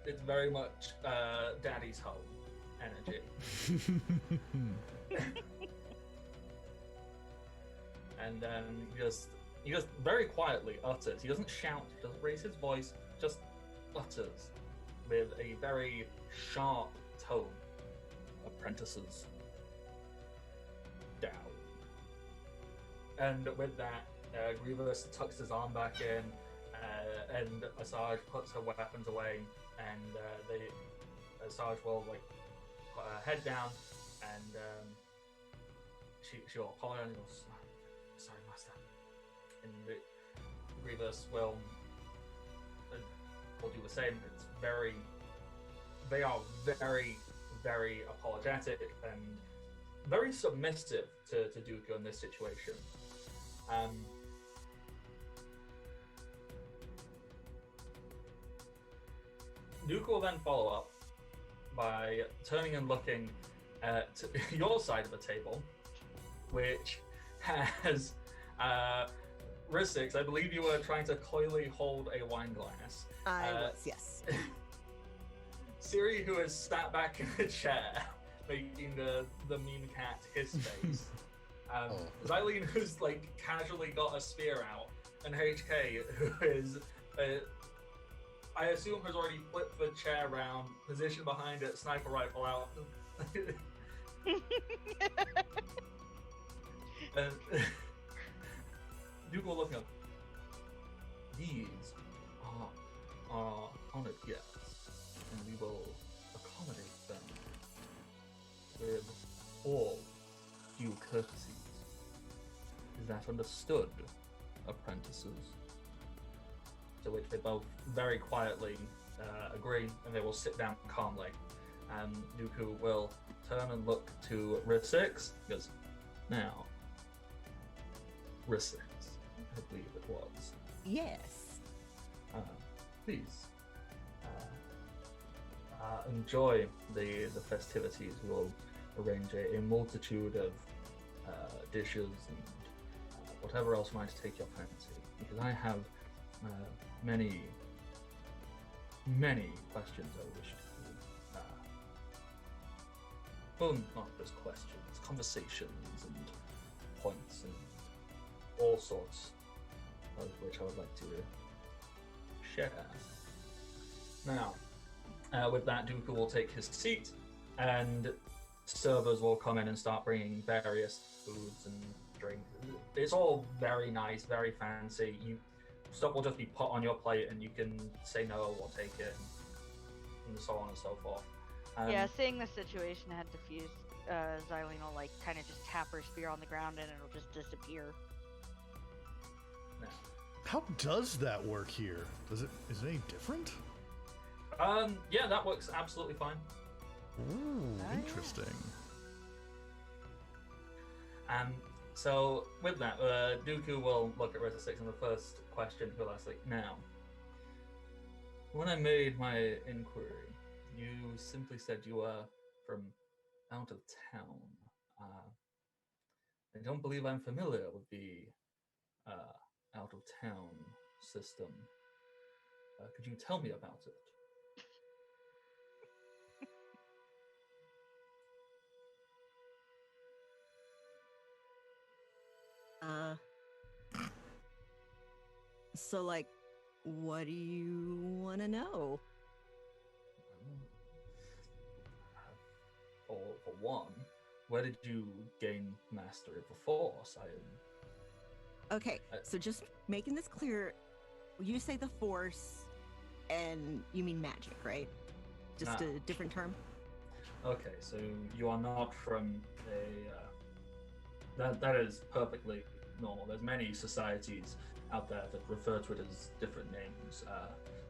It's very much Daddy's home energy. And then he just very quietly utters. He doesn't shout, he doesn't raise his voice, just utters with a very sharp tone. Apprentices, down. And with that, Grievous tucks his arm back in, and Asajj puts her weapons away, and Asajj will like put her head down, and she'll apologize and goes, "Sorry, master." And Grievous will do the same. They are very, very apologetic and very submissive to Dooku in this situation. Dooku will then follow up by turning and looking at your side of the table, which has Rissix. I believe you were trying to coyly hold a wine glass. I was, yes. Siri, who has sat back in the chair, making the mean cat hiss face. Xylene, who's like casually got a spear out, and HK, who is, I assume, has already flipped the chair around, positioned behind it, sniper rifle out. And Duke will look up. These are our honored guests, and we will accommodate them with all due courtesies. Is that understood, apprentices? To which they both very quietly agree, and they will sit down calmly. And Dooku will turn and look to Rissix. He goes, "Now, Rissix, I believe it was. Yes. Please enjoy the festivities. We'll arrange a multitude of dishes and whatever else might take your fancy. Because I have many questions I wish to. Well, not just questions, conversations and points and all sorts of which I would like to share. Now, with that, Dooku will take his seat, and servers will come in and start bringing various foods and drinks. It's all very nice, very fancy. Stuff will just be put on your plate, and you can say no or take it, and so on and so forth. Yeah, seeing the situation had diffused, Xylene will like kind of just tap her spear on the ground and it'll just disappear. Now, How does that work here? Is it any different? yeah, that works absolutely fine. Ooh, yeah. interesting. So with that, Dooku will look at Reza 6 and the first question he'll ask, like, now, when I made my inquiry, you simply said you were from out of town. I don't believe I'm familiar with the out of town system. Could you tell me about it? So, like, what do you want to know? For one, where did you gain mastery of the Force? Okay, so just making this clear, you say the Force, and you mean magic, right? Just Ah. a different term? Okay, so you are not from that is perfectly normal. There's many societies out there that refer to it as different names.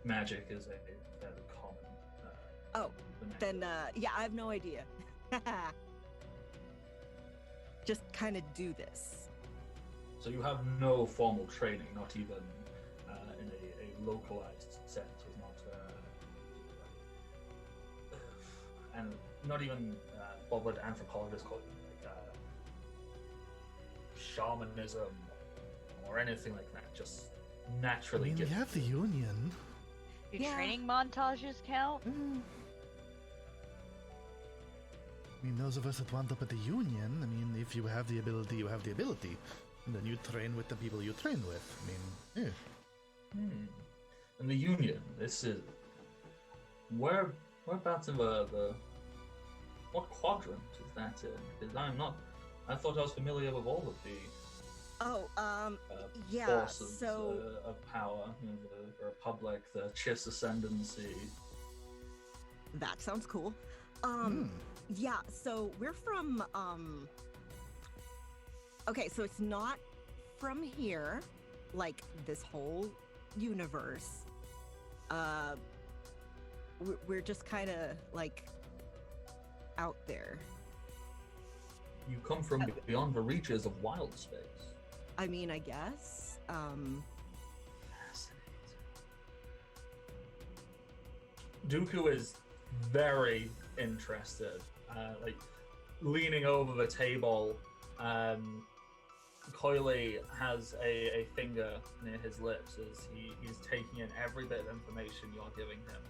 Magic is a fairly common. Oh, then, yeah, I have no idea. Just kind of do this. So you have no formal training, not even in a localized sense. It's not, and not even what would anthropologists call it, like shamanism or anything like that. Just I naturally mean, we gifted. have the Union. Do Yeah. training montages count? I mean, those of us that wound up at the Union, I mean, if you have the ability, you have the ability. And then you train with the people you train with. I mean, yeah. And the Union. This is whereabouts in the what quadrant is that in? Because I thought I was familiar with all of the Oh, yeah, forces so... of power. You know, the Republic, the Chiss Ascendancy. That sounds cool. Hmm. Yeah, so we're from, okay, so it's not from here, like this whole universe. We're just kind of like out there. You come from beyond the reaches of wild space. I mean, I guess. Fascinating. Dooku is very interested, like leaning over the table. Coily has a finger near his lips as he's taking in every bit of information you're giving him.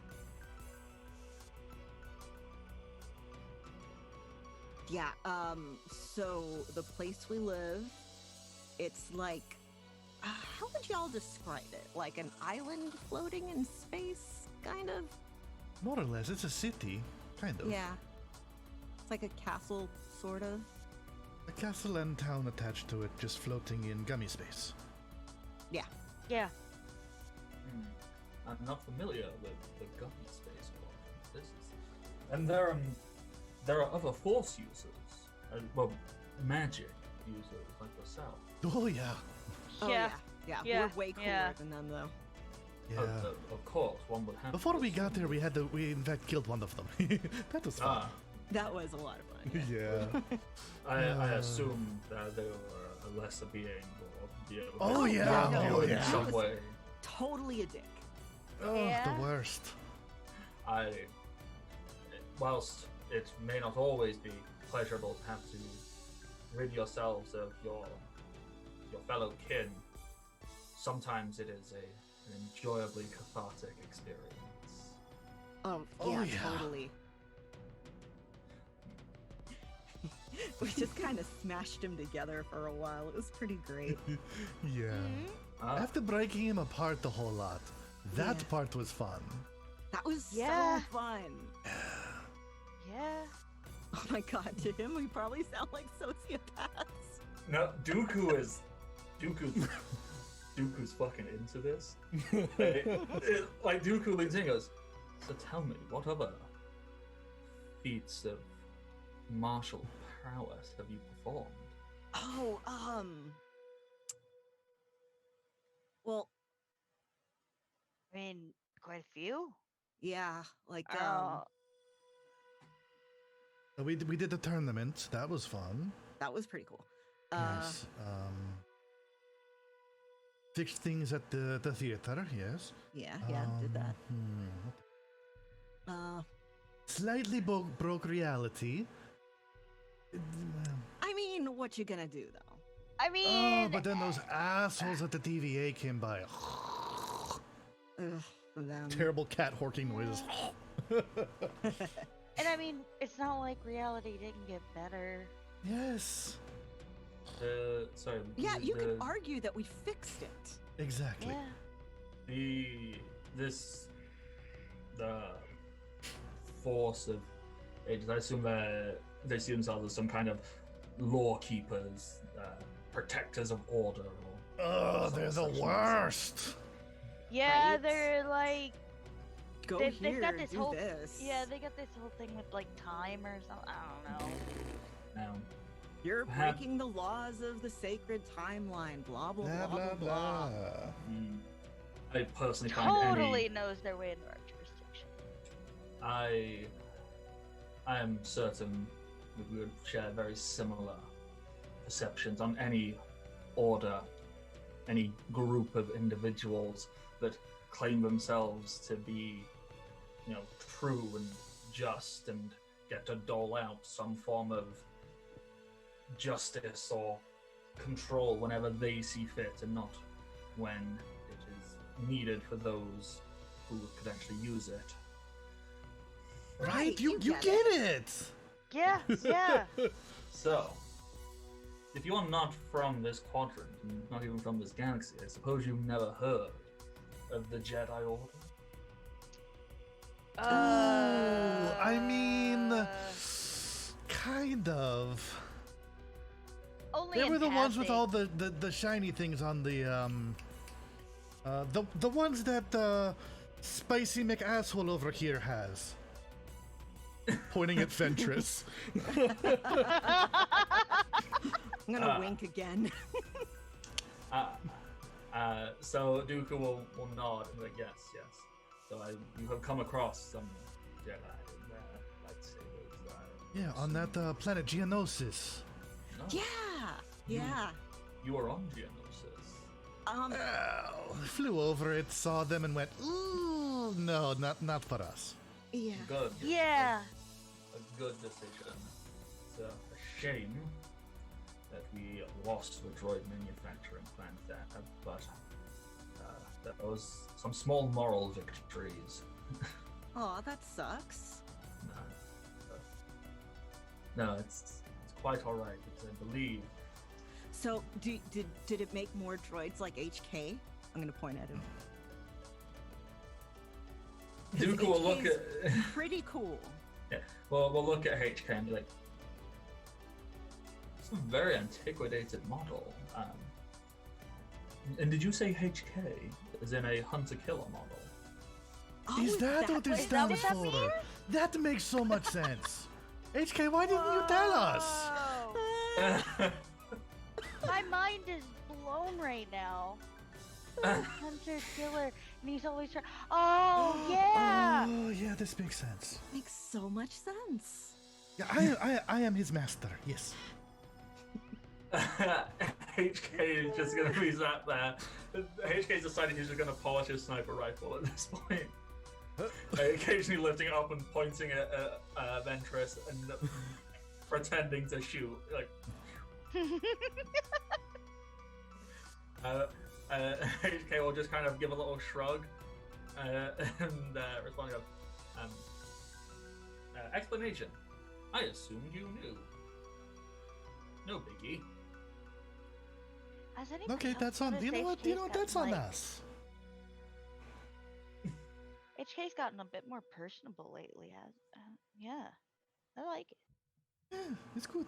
Yeah, so the place we live, it's like, how would y'all describe it? Like an island floating in space, kind of? More or less, it's a city, kind of. Yeah. It's like a castle, sort of. A castle and town attached to it, just floating in gummy space. Yeah. Yeah. I'm not familiar with the gummy space portion. This is, and there are other Force users, well, magic users like yourself. Oh, yeah. Oh, Yeah. yeah. Yeah, We're way cooler yeah. than them, though. Yeah. Of course, one would have. Before we got there, we in fact killed one of them. That was fun. That was a lot of fun. Yeah. I assume that they were a lesser being or the Oh, yeah. no, Oh, in yeah. some way. Totally a dick. Oh, Yeah. the worst. Whilst it may not always be pleasurable to have to rid yourselves of your fellow kin, sometimes it is an enjoyably cathartic experience. Oh, Oh, yeah, yeah. totally. We just kind of smashed him together for a while. It was pretty great. Yeah. Ah, After breaking him apart a whole lot, that Yeah. part was fun. That was Yeah. so fun. Yeah. Oh my god, to him we probably sound like sociopaths. no, Dooku's fucking into this. Like Dooku leans in and goes, so tell me, what other feats of martial prowess have you performed? Oh, well, I mean, quite a few. yeah, like, Oh, We did the tournament. That was fun. that was pretty cool. Yes. Fixed things at the theater. Yes. Yeah, did that. Slightly broke reality. I mean, what you gonna do, though? I mean, Oh, but then those assholes at the TVA came by. Ugh, them. Terrible cat horking noises. and I mean, it's not like reality didn't get better. Yes. Sorry. Yeah, you could the- argue that we fixed it. Exactly. Yeah. The force of ages. I assume they see themselves as some kind of law keepers, protectors of order. Oh, some they're the such nonsense. worst. Yeah, Right. they're like, Go they've here, got this do whole, this. yeah, they got this whole thing with like time or something. I don't know. Now, You're Perhaps- breaking the laws of the sacred timeline. Blah blah Blah blah blah blah. I personally find Totally any. knows their way into our jurisdiction. I am certain that we would share very similar perceptions on any order, any group of individuals that claim themselves to be, true and just and get to dole out some form of justice or control whenever they see fit and not when it is needed for those who would potentially use it. Right? You you get get it. Yeah, yeah. So, if you're not from this quadrant, and not even from this galaxy, I suppose you've never heard of the Jedi Order? Ooh, I mean, kind of. only They in were the ones with passing. all the shiny things on the ones that Spicy McAsshole over here has. Pointing at Ventress. I'm gonna wink again. So Dooku will nod and be like, yes. So you have come across some Jedi in their lightsabers. Yeah, on that planet Geonosis. No, Yeah. You are on Geonosis. Oh, flew over it, saw them, and went, ooh, no, not for us. Yeah. Good. Yeah. A good decision. It's a shame that we lost the droid manufacturing plant there, but there was some small moral victories. Oh, that sucks. No, it's quite all right because I believe. So, did it make more droids like HK? I'm gonna point at him. 'Cause Dooku will look HK at. is pretty cool. Yeah, well, we'll look at HK and be like, it's a very antiquated model. And did you say HK as in a hunter-killer model? Oh, Is that what this is that what stands that for? means? That makes so much sense. HK, why didn't you tell us? Whoa. My mind is blown right now. Hunter killer, and he's always trying. Oh yeah. Oh, yeah, this makes sense. Makes so much sense. Yeah, I am his master, yes. HK is just gonna be sat there. HK's deciding he's just gonna polish his sniper rifle at this point. Occasionally lifting it up and pointing at Ventress and pretending to shoot. Like, HK will just kind of give a little shrug and respond. Go, explanation. I assumed you knew. No biggie. Has anybody Okay, else that's on. noticed You know what? HK's You know what? That's on gotten, us. HK's gotten a bit more personable lately. Yeah, I like it. Yeah, it's good.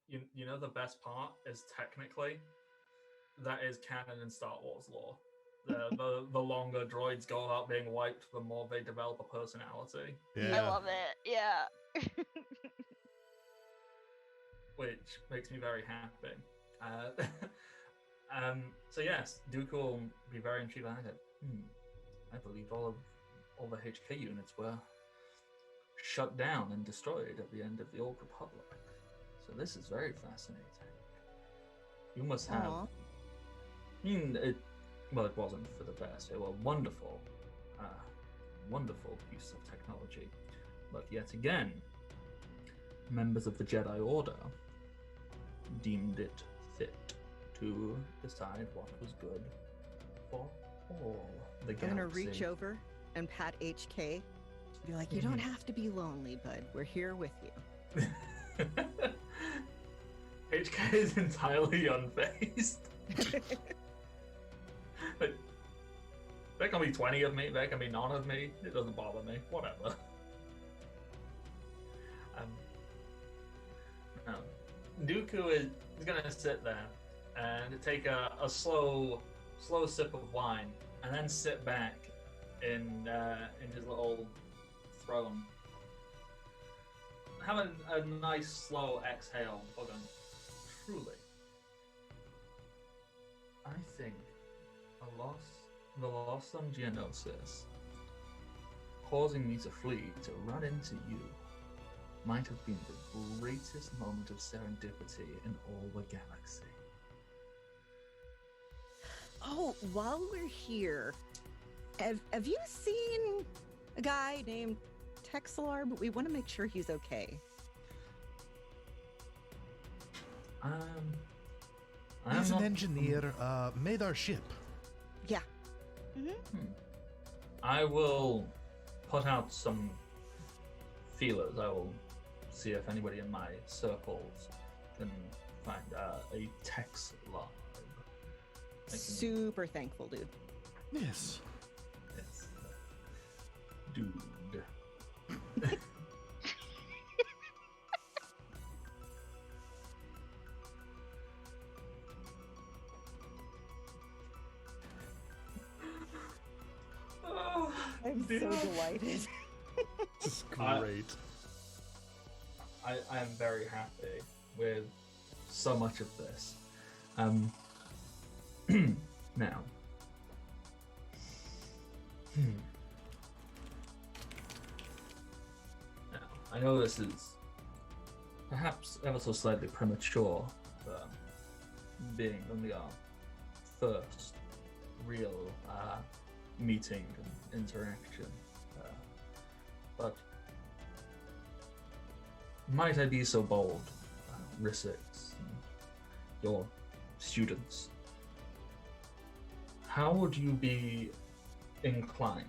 You know the best part is technically that is canon in Star Wars lore. The longer droids go about being wiped, the more they develop a personality. Yeah. I love it. Yeah. Which makes me very happy. So yes, Dooku will be very intrigued. I believe all the HK units were shut down and destroyed at the end of the Old Republic. So this is very fascinating. You must have. Aw. It wasn't for the best. It was a wonderful piece of technology. But yet again, members of the Jedi Order deemed it fit to decide what was good for all the I'm galaxy. gonna reach over and pat HK. Be like, you don't have to be lonely, bud. We're here with you. HK is entirely unfazed. Like, there can be 20 of me, there can be none of me. It doesn't bother me. Whatever. No. Dooku is gonna sit there and take a slow sip of wine, and then sit back in his little throne. Have a nice slow exhale. Truly, I think the loss on Geonosis, causing me to flee to run into you, might have been the greatest moment of serendipity in all the galaxy. Oh, while we're here, have you seen a guy named Texelar? But we want to make sure he's okay. He's an not- engineer. Made our ship. Yeah. I will put out some feelers. I will see if anybody in my circles can find a Texelar. Super thankful, dude. Yes. Yes. Dude. I'm so delighted. This is great. I am very happy with so much of this. Now. Now, I know this is perhaps ever so slightly premature, being only our first real meeting and interaction. But might I be so bold, Rissix, your students, how would you be inclined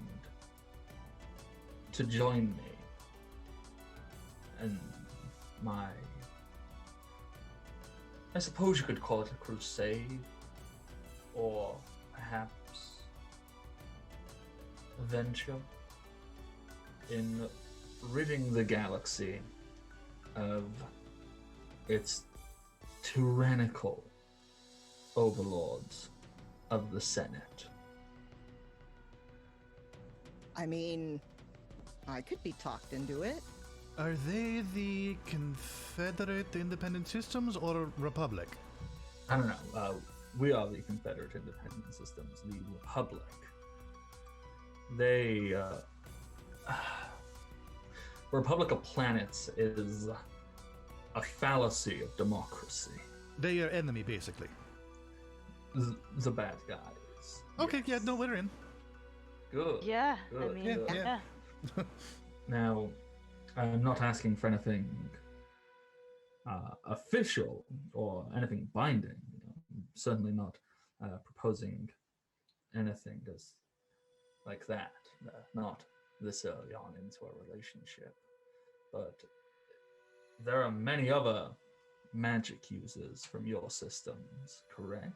to join me in my, I suppose you could call it a crusade, or perhaps a venture in ridding the galaxy of its tyrannical overlords of the Senate? I mean, I could be talked into it. Are they the Confederate Independent Systems or Republic? I don't know. We are the Confederate Independent Systems, the Republic. They, Republic of Planets is a fallacy of democracy. They are enemy, basically. The bad guys. Okay, yeah, Yes. no, we're in. Good. Yeah, I Good, mean, good. yeah. Now, I'm not asking for anything official or anything binding. Certainly not proposing anything as like that. Not this early on into a relationship. But there are many other magic users from your systems, correct?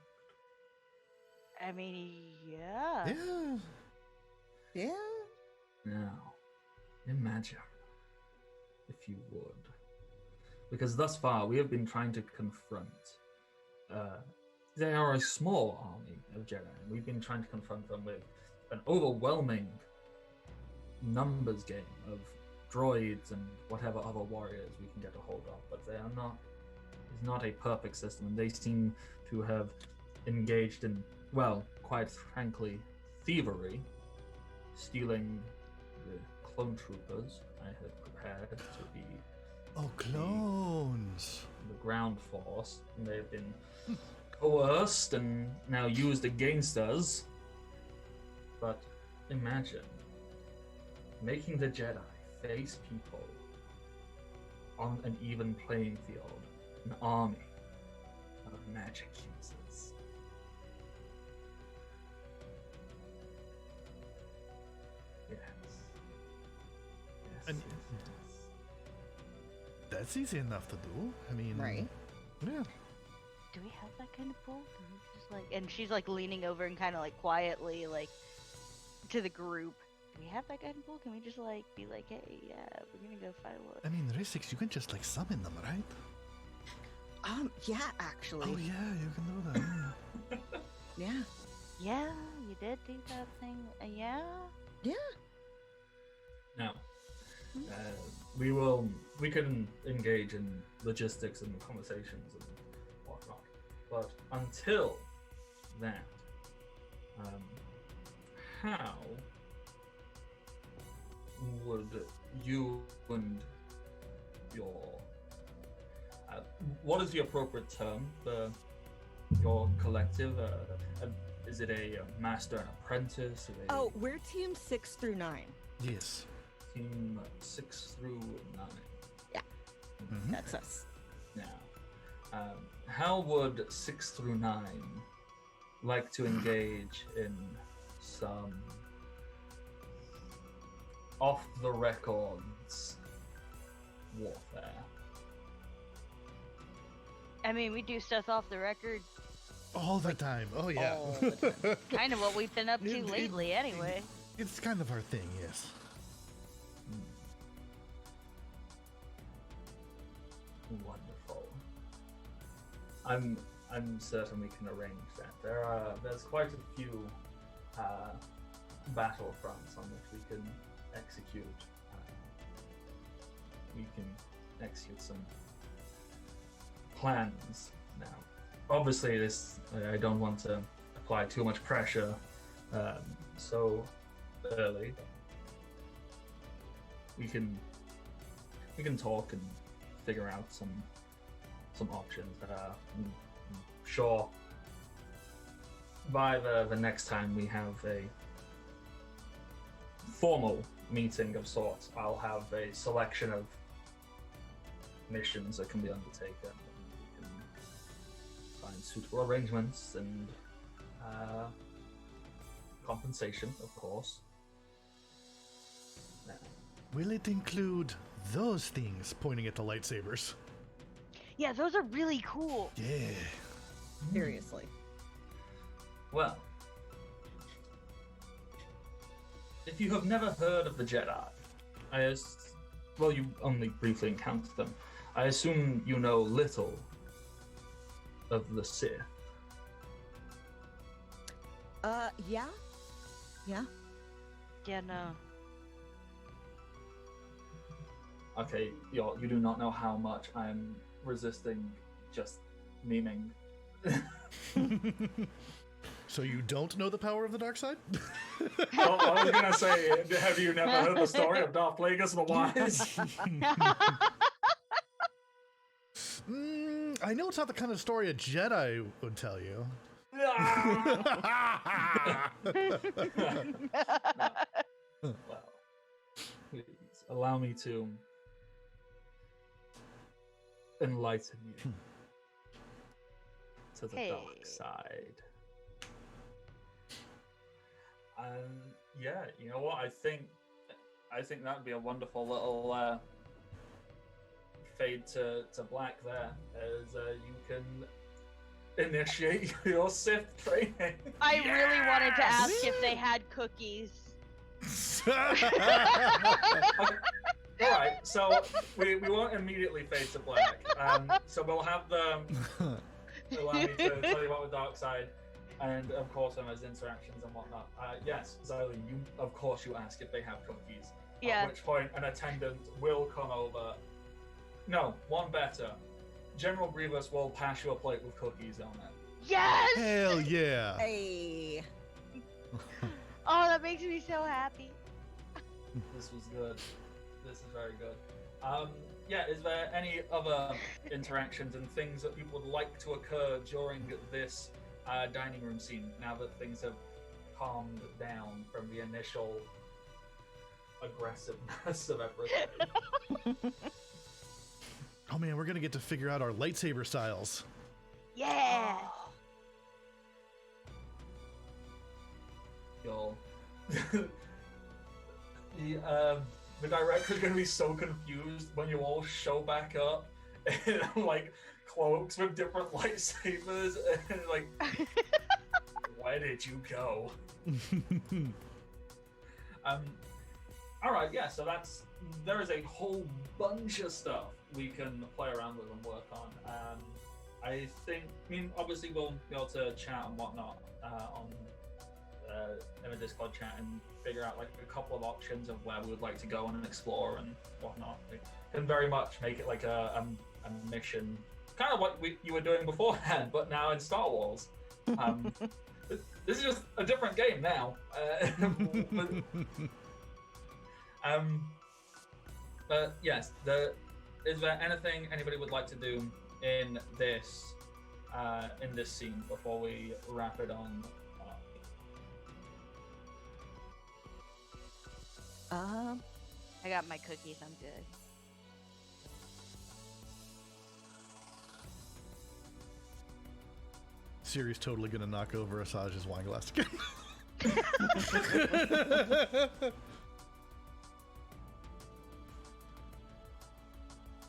I mean, yeah. Yeah. Yeah. Now, imagine, if you would, because thus far we have been trying to confront. They are a small army of Jedi, and we've been trying to confront them with an overwhelming numbers game of droids and whatever other warriors we can get a hold of. But they are not. It's not a perfect system, and they seem to have engaged in, well, quite frankly, thievery, stealing the clone troopers I had prepared to be Oh, clones. the ground force. And they've been coerced and now used against us. But imagine making the Jedi face people on an even playing field, an army of magic users. Yes. Yes. And- yes. That's easy enough to do. I mean, Right. Yeah. Do we have that kind of pool? Can we just like, and she's like leaning over and kind of like quietly like to the group. Do we have that kind of pool? Can we just like be like, hey, yeah, we're gonna go find one? I mean, Racix, you can just like summon them, right? Yeah, actually. Oh yeah, you can do that. Yeah. Yeah, you did do that thing. Yeah. Yeah. Now, we can engage in logistics and conversations and whatnot, but until that, how would you and your what is the appropriate term for your collective? Is it a master and apprentice? Oh, we're team 6 through 9. Yes. Team 6 through 9. Yeah. Mhm. That's us. Now, how would 6 through 9 like to engage in some off-the-records warfare? I mean, we do stuff off the record. All the time. Oh yeah. all the Kind of what we've been up to It- lately, anyway. It's kind of our thing, yes. Wonderful. I'm certain we can arrange that. There's quite a few battle fronts on which we can execute. We can execute some plans now. Obviously, I don't want to apply too much pressure so early. But we can talk and figure out some options. I'm sure by the next time we have a formal meeting of sorts, I'll have a selection of missions that can be undertaken. We can find suitable arrangements and compensation, of course. Will it include those things pointing at the lightsabers? Yeah, those are really cool. Yeah. Seriously. Well, if you have never heard of the Jedi, well, you only briefly encountered them. I assume you know little of the Sith. Yeah. Yeah. Yeah, no. Okay, you do not know how much I'm resisting just memeing. So you don't know the power of the dark side? Well, I was gonna say, have you never heard the story of Darth Plagueis the Wise? I know it's not the kind of story a Jedi would tell you. Well, please allow me to enlighten you to the Hey. dark side. Yeah, you know what? I think that'd be a wonderful little fade to black there, as you can initiate your Sith training. I really wanted to ask if they had cookies. All right, so we won't immediately fade to black. So we'll have the allow me to tell you about the dark side, and of course, there's interactions and whatnot. Yes, Xylee, you ask if they have cookies. Yeah. At which point, an attendant will come over. No, one better. General Grievous will pass you a plate with cookies on it. Yes! Hell yeah. Hey. Oh, that makes me so happy. This was good. This is very good. Yeah, is there any other interactions and things that people would like to occur during this dining room scene, now that things have calmed down from the initial aggressiveness of everything? Oh man, we're gonna get to figure out our lightsaber styles. Yeah! Y'all. The director's gonna be so confused when you all show back up in like cloaks with different lightsabers and like, where did you go? All right, yeah. So there is a whole bunch of stuff we can play around with and work on. I mean, obviously we'll be able to chat and whatnot in a Discord chat and figure out like a couple of options of where we would like to go and explore and whatnot. We can very much make it like a mission, kind of what you were doing beforehand, but now in Star Wars. This is just a different game now. But yes, is there anything anybody would like to do in this scene before we wrap it on? I got my cookies, I'm good. Siri's totally gonna knock over Asajj's wine glass again.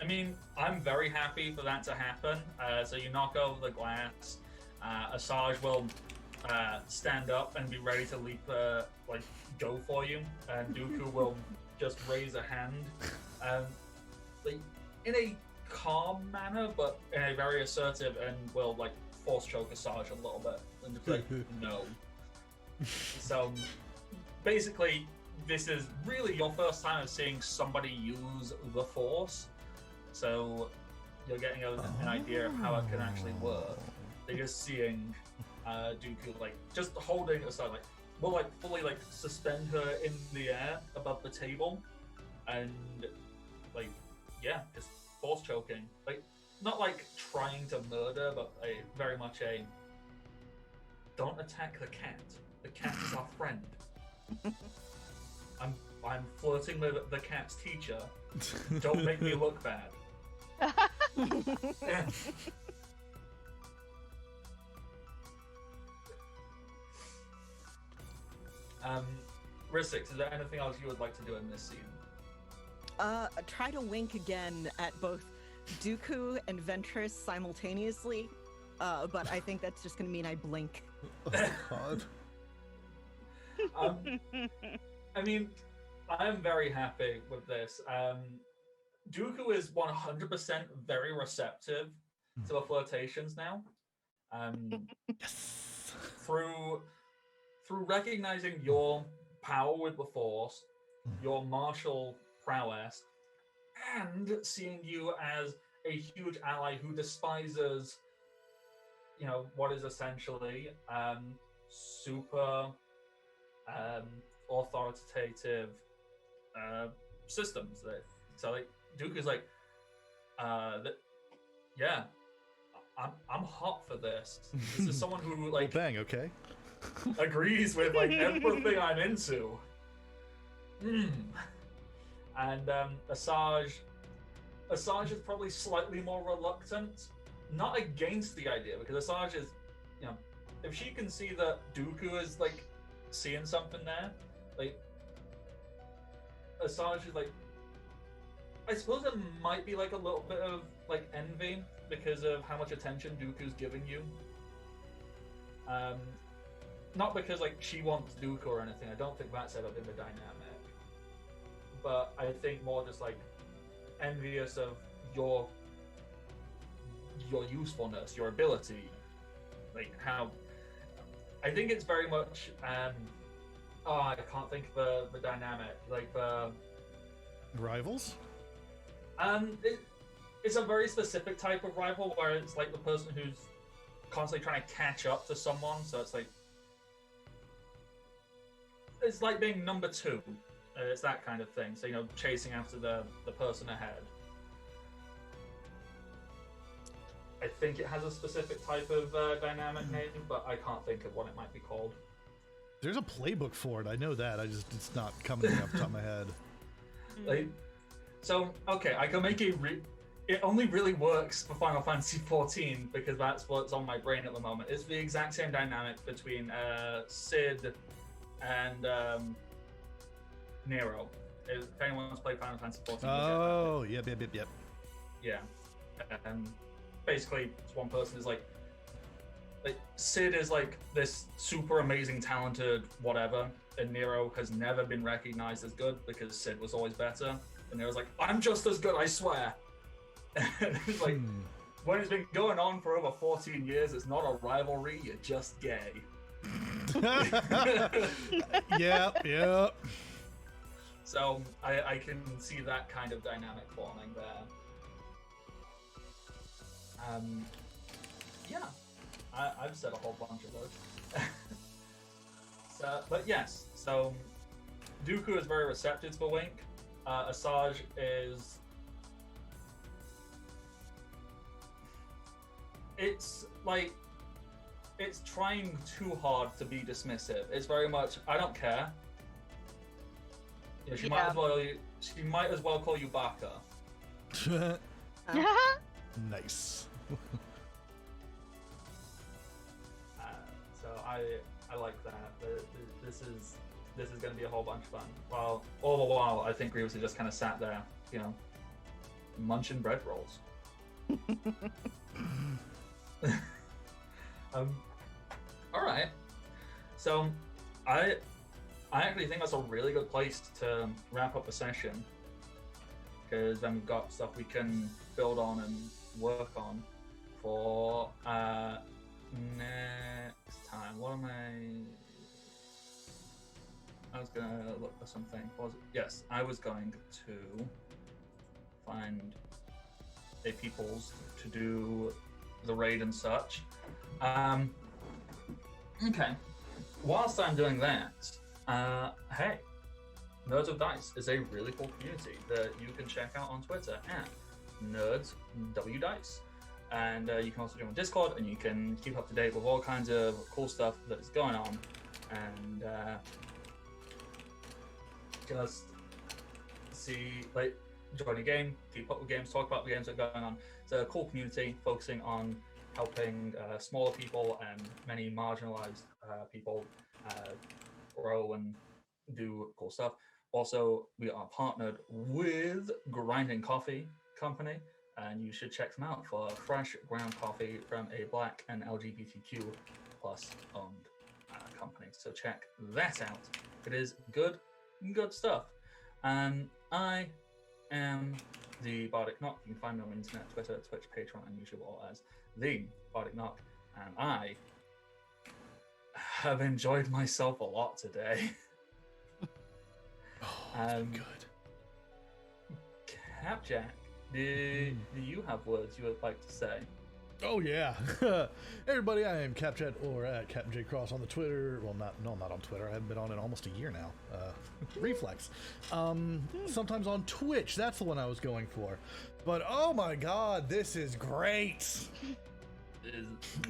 I mean, I'm very happy for that to happen. So you knock over the glass. Asajj will stand up and be ready to leap, go for you, and Dooku will just raise a hand, like in a calm manner, but in a very assertive, and will like force choke Asajj a little bit, and just like no. So basically, this is really your first time of seeing somebody use the Force. So you're getting an idea of how it can actually work. They're just seeing Dooku like just holding aside, like we'll like fully like suspend her in the air above the table, and like just force choking. Like not like trying to murder, but very much a don't attack the cat. The cat is our friend. I'm flirting with the cat's teacher. Don't make me look bad. Yeah. Rissix, is there anything else you would like to do in this scene? Try to wink again at both Dooku and Ventress simultaneously, but I think that's just gonna mean I blink. Oh god. I mean, I am very happy with this. Dooku is 100% very receptive to the flirtations now. Yes. Through recognizing your power with the Force, your martial prowess, and seeing you as a huge ally who despises, what is essentially super authoritative systems. So like Dooku's like, yeah, I'm hot for this. This is someone who like Well, bang, okay. agrees with like everything I'm into. And Asajj Asajj is probably slightly more reluctant, not against the idea, because Asajj is, you know, if she can see that Dooku is like seeing something there, like Asajj is like, I suppose it might be like a little bit of like envy because of how much attention Dooku's giving you. Not because like she wants Dooku or anything. I don't think that's ever been the dynamic. But I think more just like envious of your usefulness, your ability, like how. I think it's very much. I can't think of the dynamic, like the Rivals? It's a very specific type of rival where it's like the person who's constantly trying to catch up to someone. So it's like being number two. It's that kind of thing. So, you know, chasing after the person ahead. I think it has a specific type of dynamic name, but I can't think of what it might be called. There's a playbook for it. I know that. It's not coming off the top of my head. Like, so, okay, I can make it only really works for Final Fantasy XIV because that's what's on my brain at the moment. It's the exact same dynamic between Cid and Nero. If anyone's played Final Fantasy XIV, Oh, yep. yeah. Basically, one person is like Cid is like this super amazing, talented whatever, and Nero has never been recognized as good because Cid was always better. And Nero's like, I'm just as good, I swear. And it's like, when it's been going on for over 14 years, it's not a rivalry, you're just gay. Yep. So I can see that kind of dynamic forming there. Yeah, I've said a whole bunch of those. But yes, so Dooku is very receptive to Wink. Asajj is... It's like... It's trying too hard to be dismissive. It's very much, I don't care. You know, she might as well call you Baka. Nice. So I like that. This is going to be a whole bunch of fun. Well, all the while, I think Grievous just kind of sat there, you know, munching bread rolls. All right. So I actually think that's a really good place to wrap up the session, because then we've got stuff we can build on and work on for next time. What am I was gonna look for something. What was it? Yes, I was going to find a peoples to do the raid and such. Okay. Whilst I'm doing that, hey, Nerds of Dice is a really cool community that you can check out on Twitter at NerdsWDice. And you can also join Discord, and you can keep up to date with all kinds of cool stuff that is going on. And just see, like, join a game, keep up with games, talk about the games that are going on. It's a cool community focusing on helping smaller people and many marginalized people grow and do cool stuff. Also, we are partnered with Grinding Coffee Company, and you should check them out for fresh ground coffee from a Black and LGBTQ plus owned company. So check that out. It is good stuff. I am the Bardic Knock. You can find me on the internet, Twitter, Twitch, Patreon, and YouTube all as the Bardic Knock. And I have enjoyed myself a lot today. Good. Capjack, do you have words you would like to say? Oh yeah. Hey everybody, I am Capchat, or at Captain J Cross on the Twitter. Well, not on Twitter. I haven't been on it almost a year now. Reflex. Sometimes on Twitch. That's the one I was going for. But oh my god, this is great.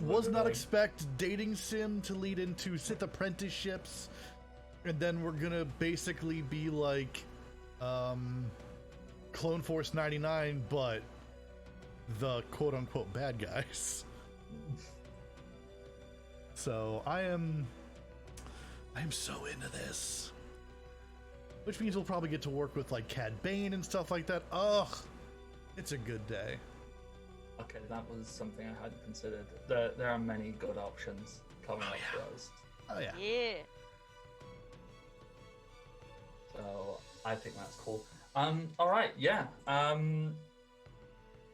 Was not expect dating sim to lead into Sith apprenticeships, and then we're gonna basically be like Clone Force 99, but the quote-unquote bad guys. So I am so into this. Which means we'll probably get to work with like Cad Bane and stuff like that. Ugh, it's a good day. Okay, that was something I hadn't considered. There are many good options coming up for us. Oh yeah. Yeah. So I think that's cool. All right, yeah.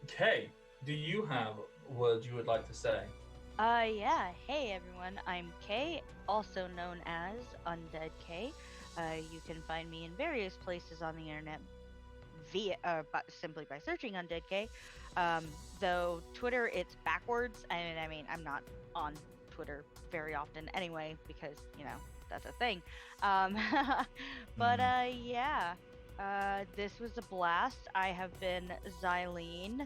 Kay, do you have words you would like to say? Yeah. Hey everyone, I'm Kay, also known as Undead Kay. You can find me in various places on the internet simply by searching Undead Kay. Though Twitter, it's backwards, and I mean, I'm not on Twitter very often anyway, because, you know, that's a thing. But yeah, this was a blast. I have been Xylene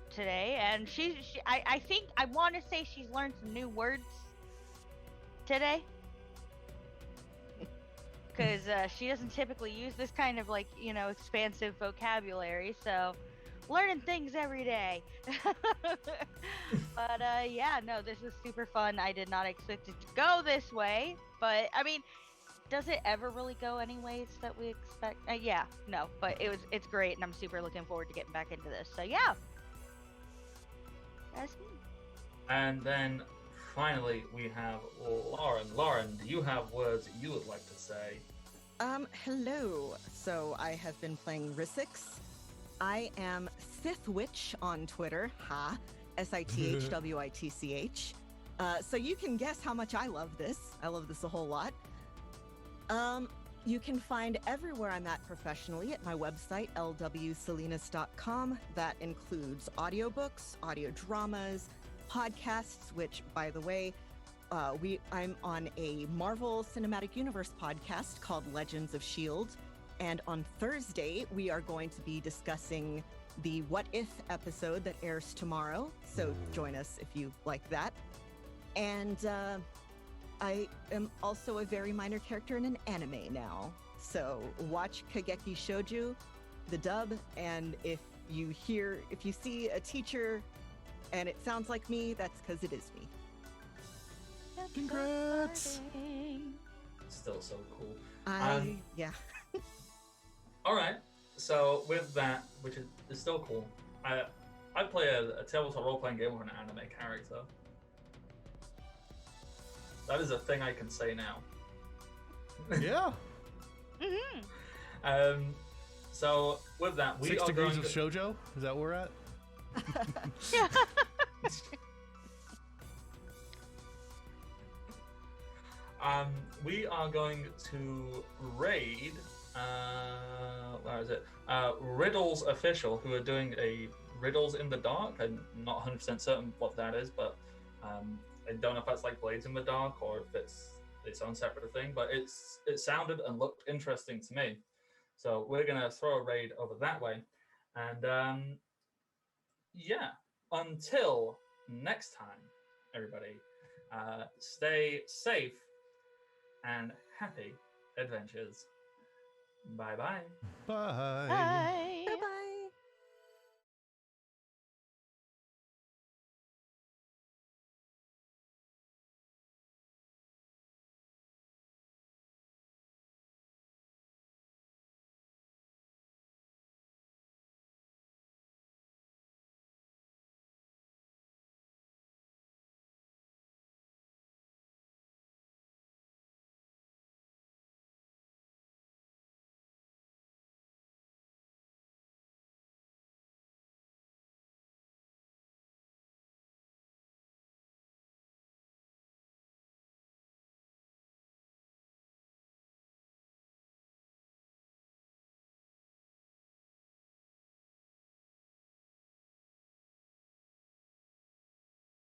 today, and I think I want to say she's learned some new words today, because she doesn't typically use this kind of, like, you know, expansive vocabulary, so learning things every day. But yeah, no, this was super fun. I did not expect it to go this way, but I mean, does it ever really go any ways that we expect? Yeah, no, but it's great, and I'm super looking forward to getting back into this. So yeah, that's me. And then finally we have Lauren. Lauren, do you have words that you would like to say? Hello. So I have been playing Rissix. I am Sith Witch on Twitter. Ha. SITHWITCH. So you can guess how much I love this. I love this a whole lot. You can find everywhere I'm at professionally at my website, lwsalinas.com. That includes audiobooks, audio dramas, podcasts, which, by the way, I'm on a Marvel Cinematic Universe podcast called Legends of S.H.I.E.L.D. And on Thursday, we are going to be discussing the What If episode that airs tomorrow. So join us if you like that. And I am also a very minor character in an anime now. So watch Kageki Shoujo, the dub, and if you see a teacher and it sounds like me, that's because it is me. Congrats! Still so cool. Yeah. All right. So with that, which is still cool, I play a tabletop role-playing game with an anime character. That is a thing I can say now. Yeah. So with that, we 6 are degrees going of shoujo? Is that where we're at? we are going to raid. Where is it? Riddles Official, who are doing a Riddles in the Dark. I'm not 100% certain what that is, but I don't know if that's like Blades in the Dark or if it's its own separate thing. But it sounded and looked interesting to me, so we're gonna throw a raid over that way. And yeah, until next time, everybody, stay safe and happy adventures. Bye-bye. Bye. Bye.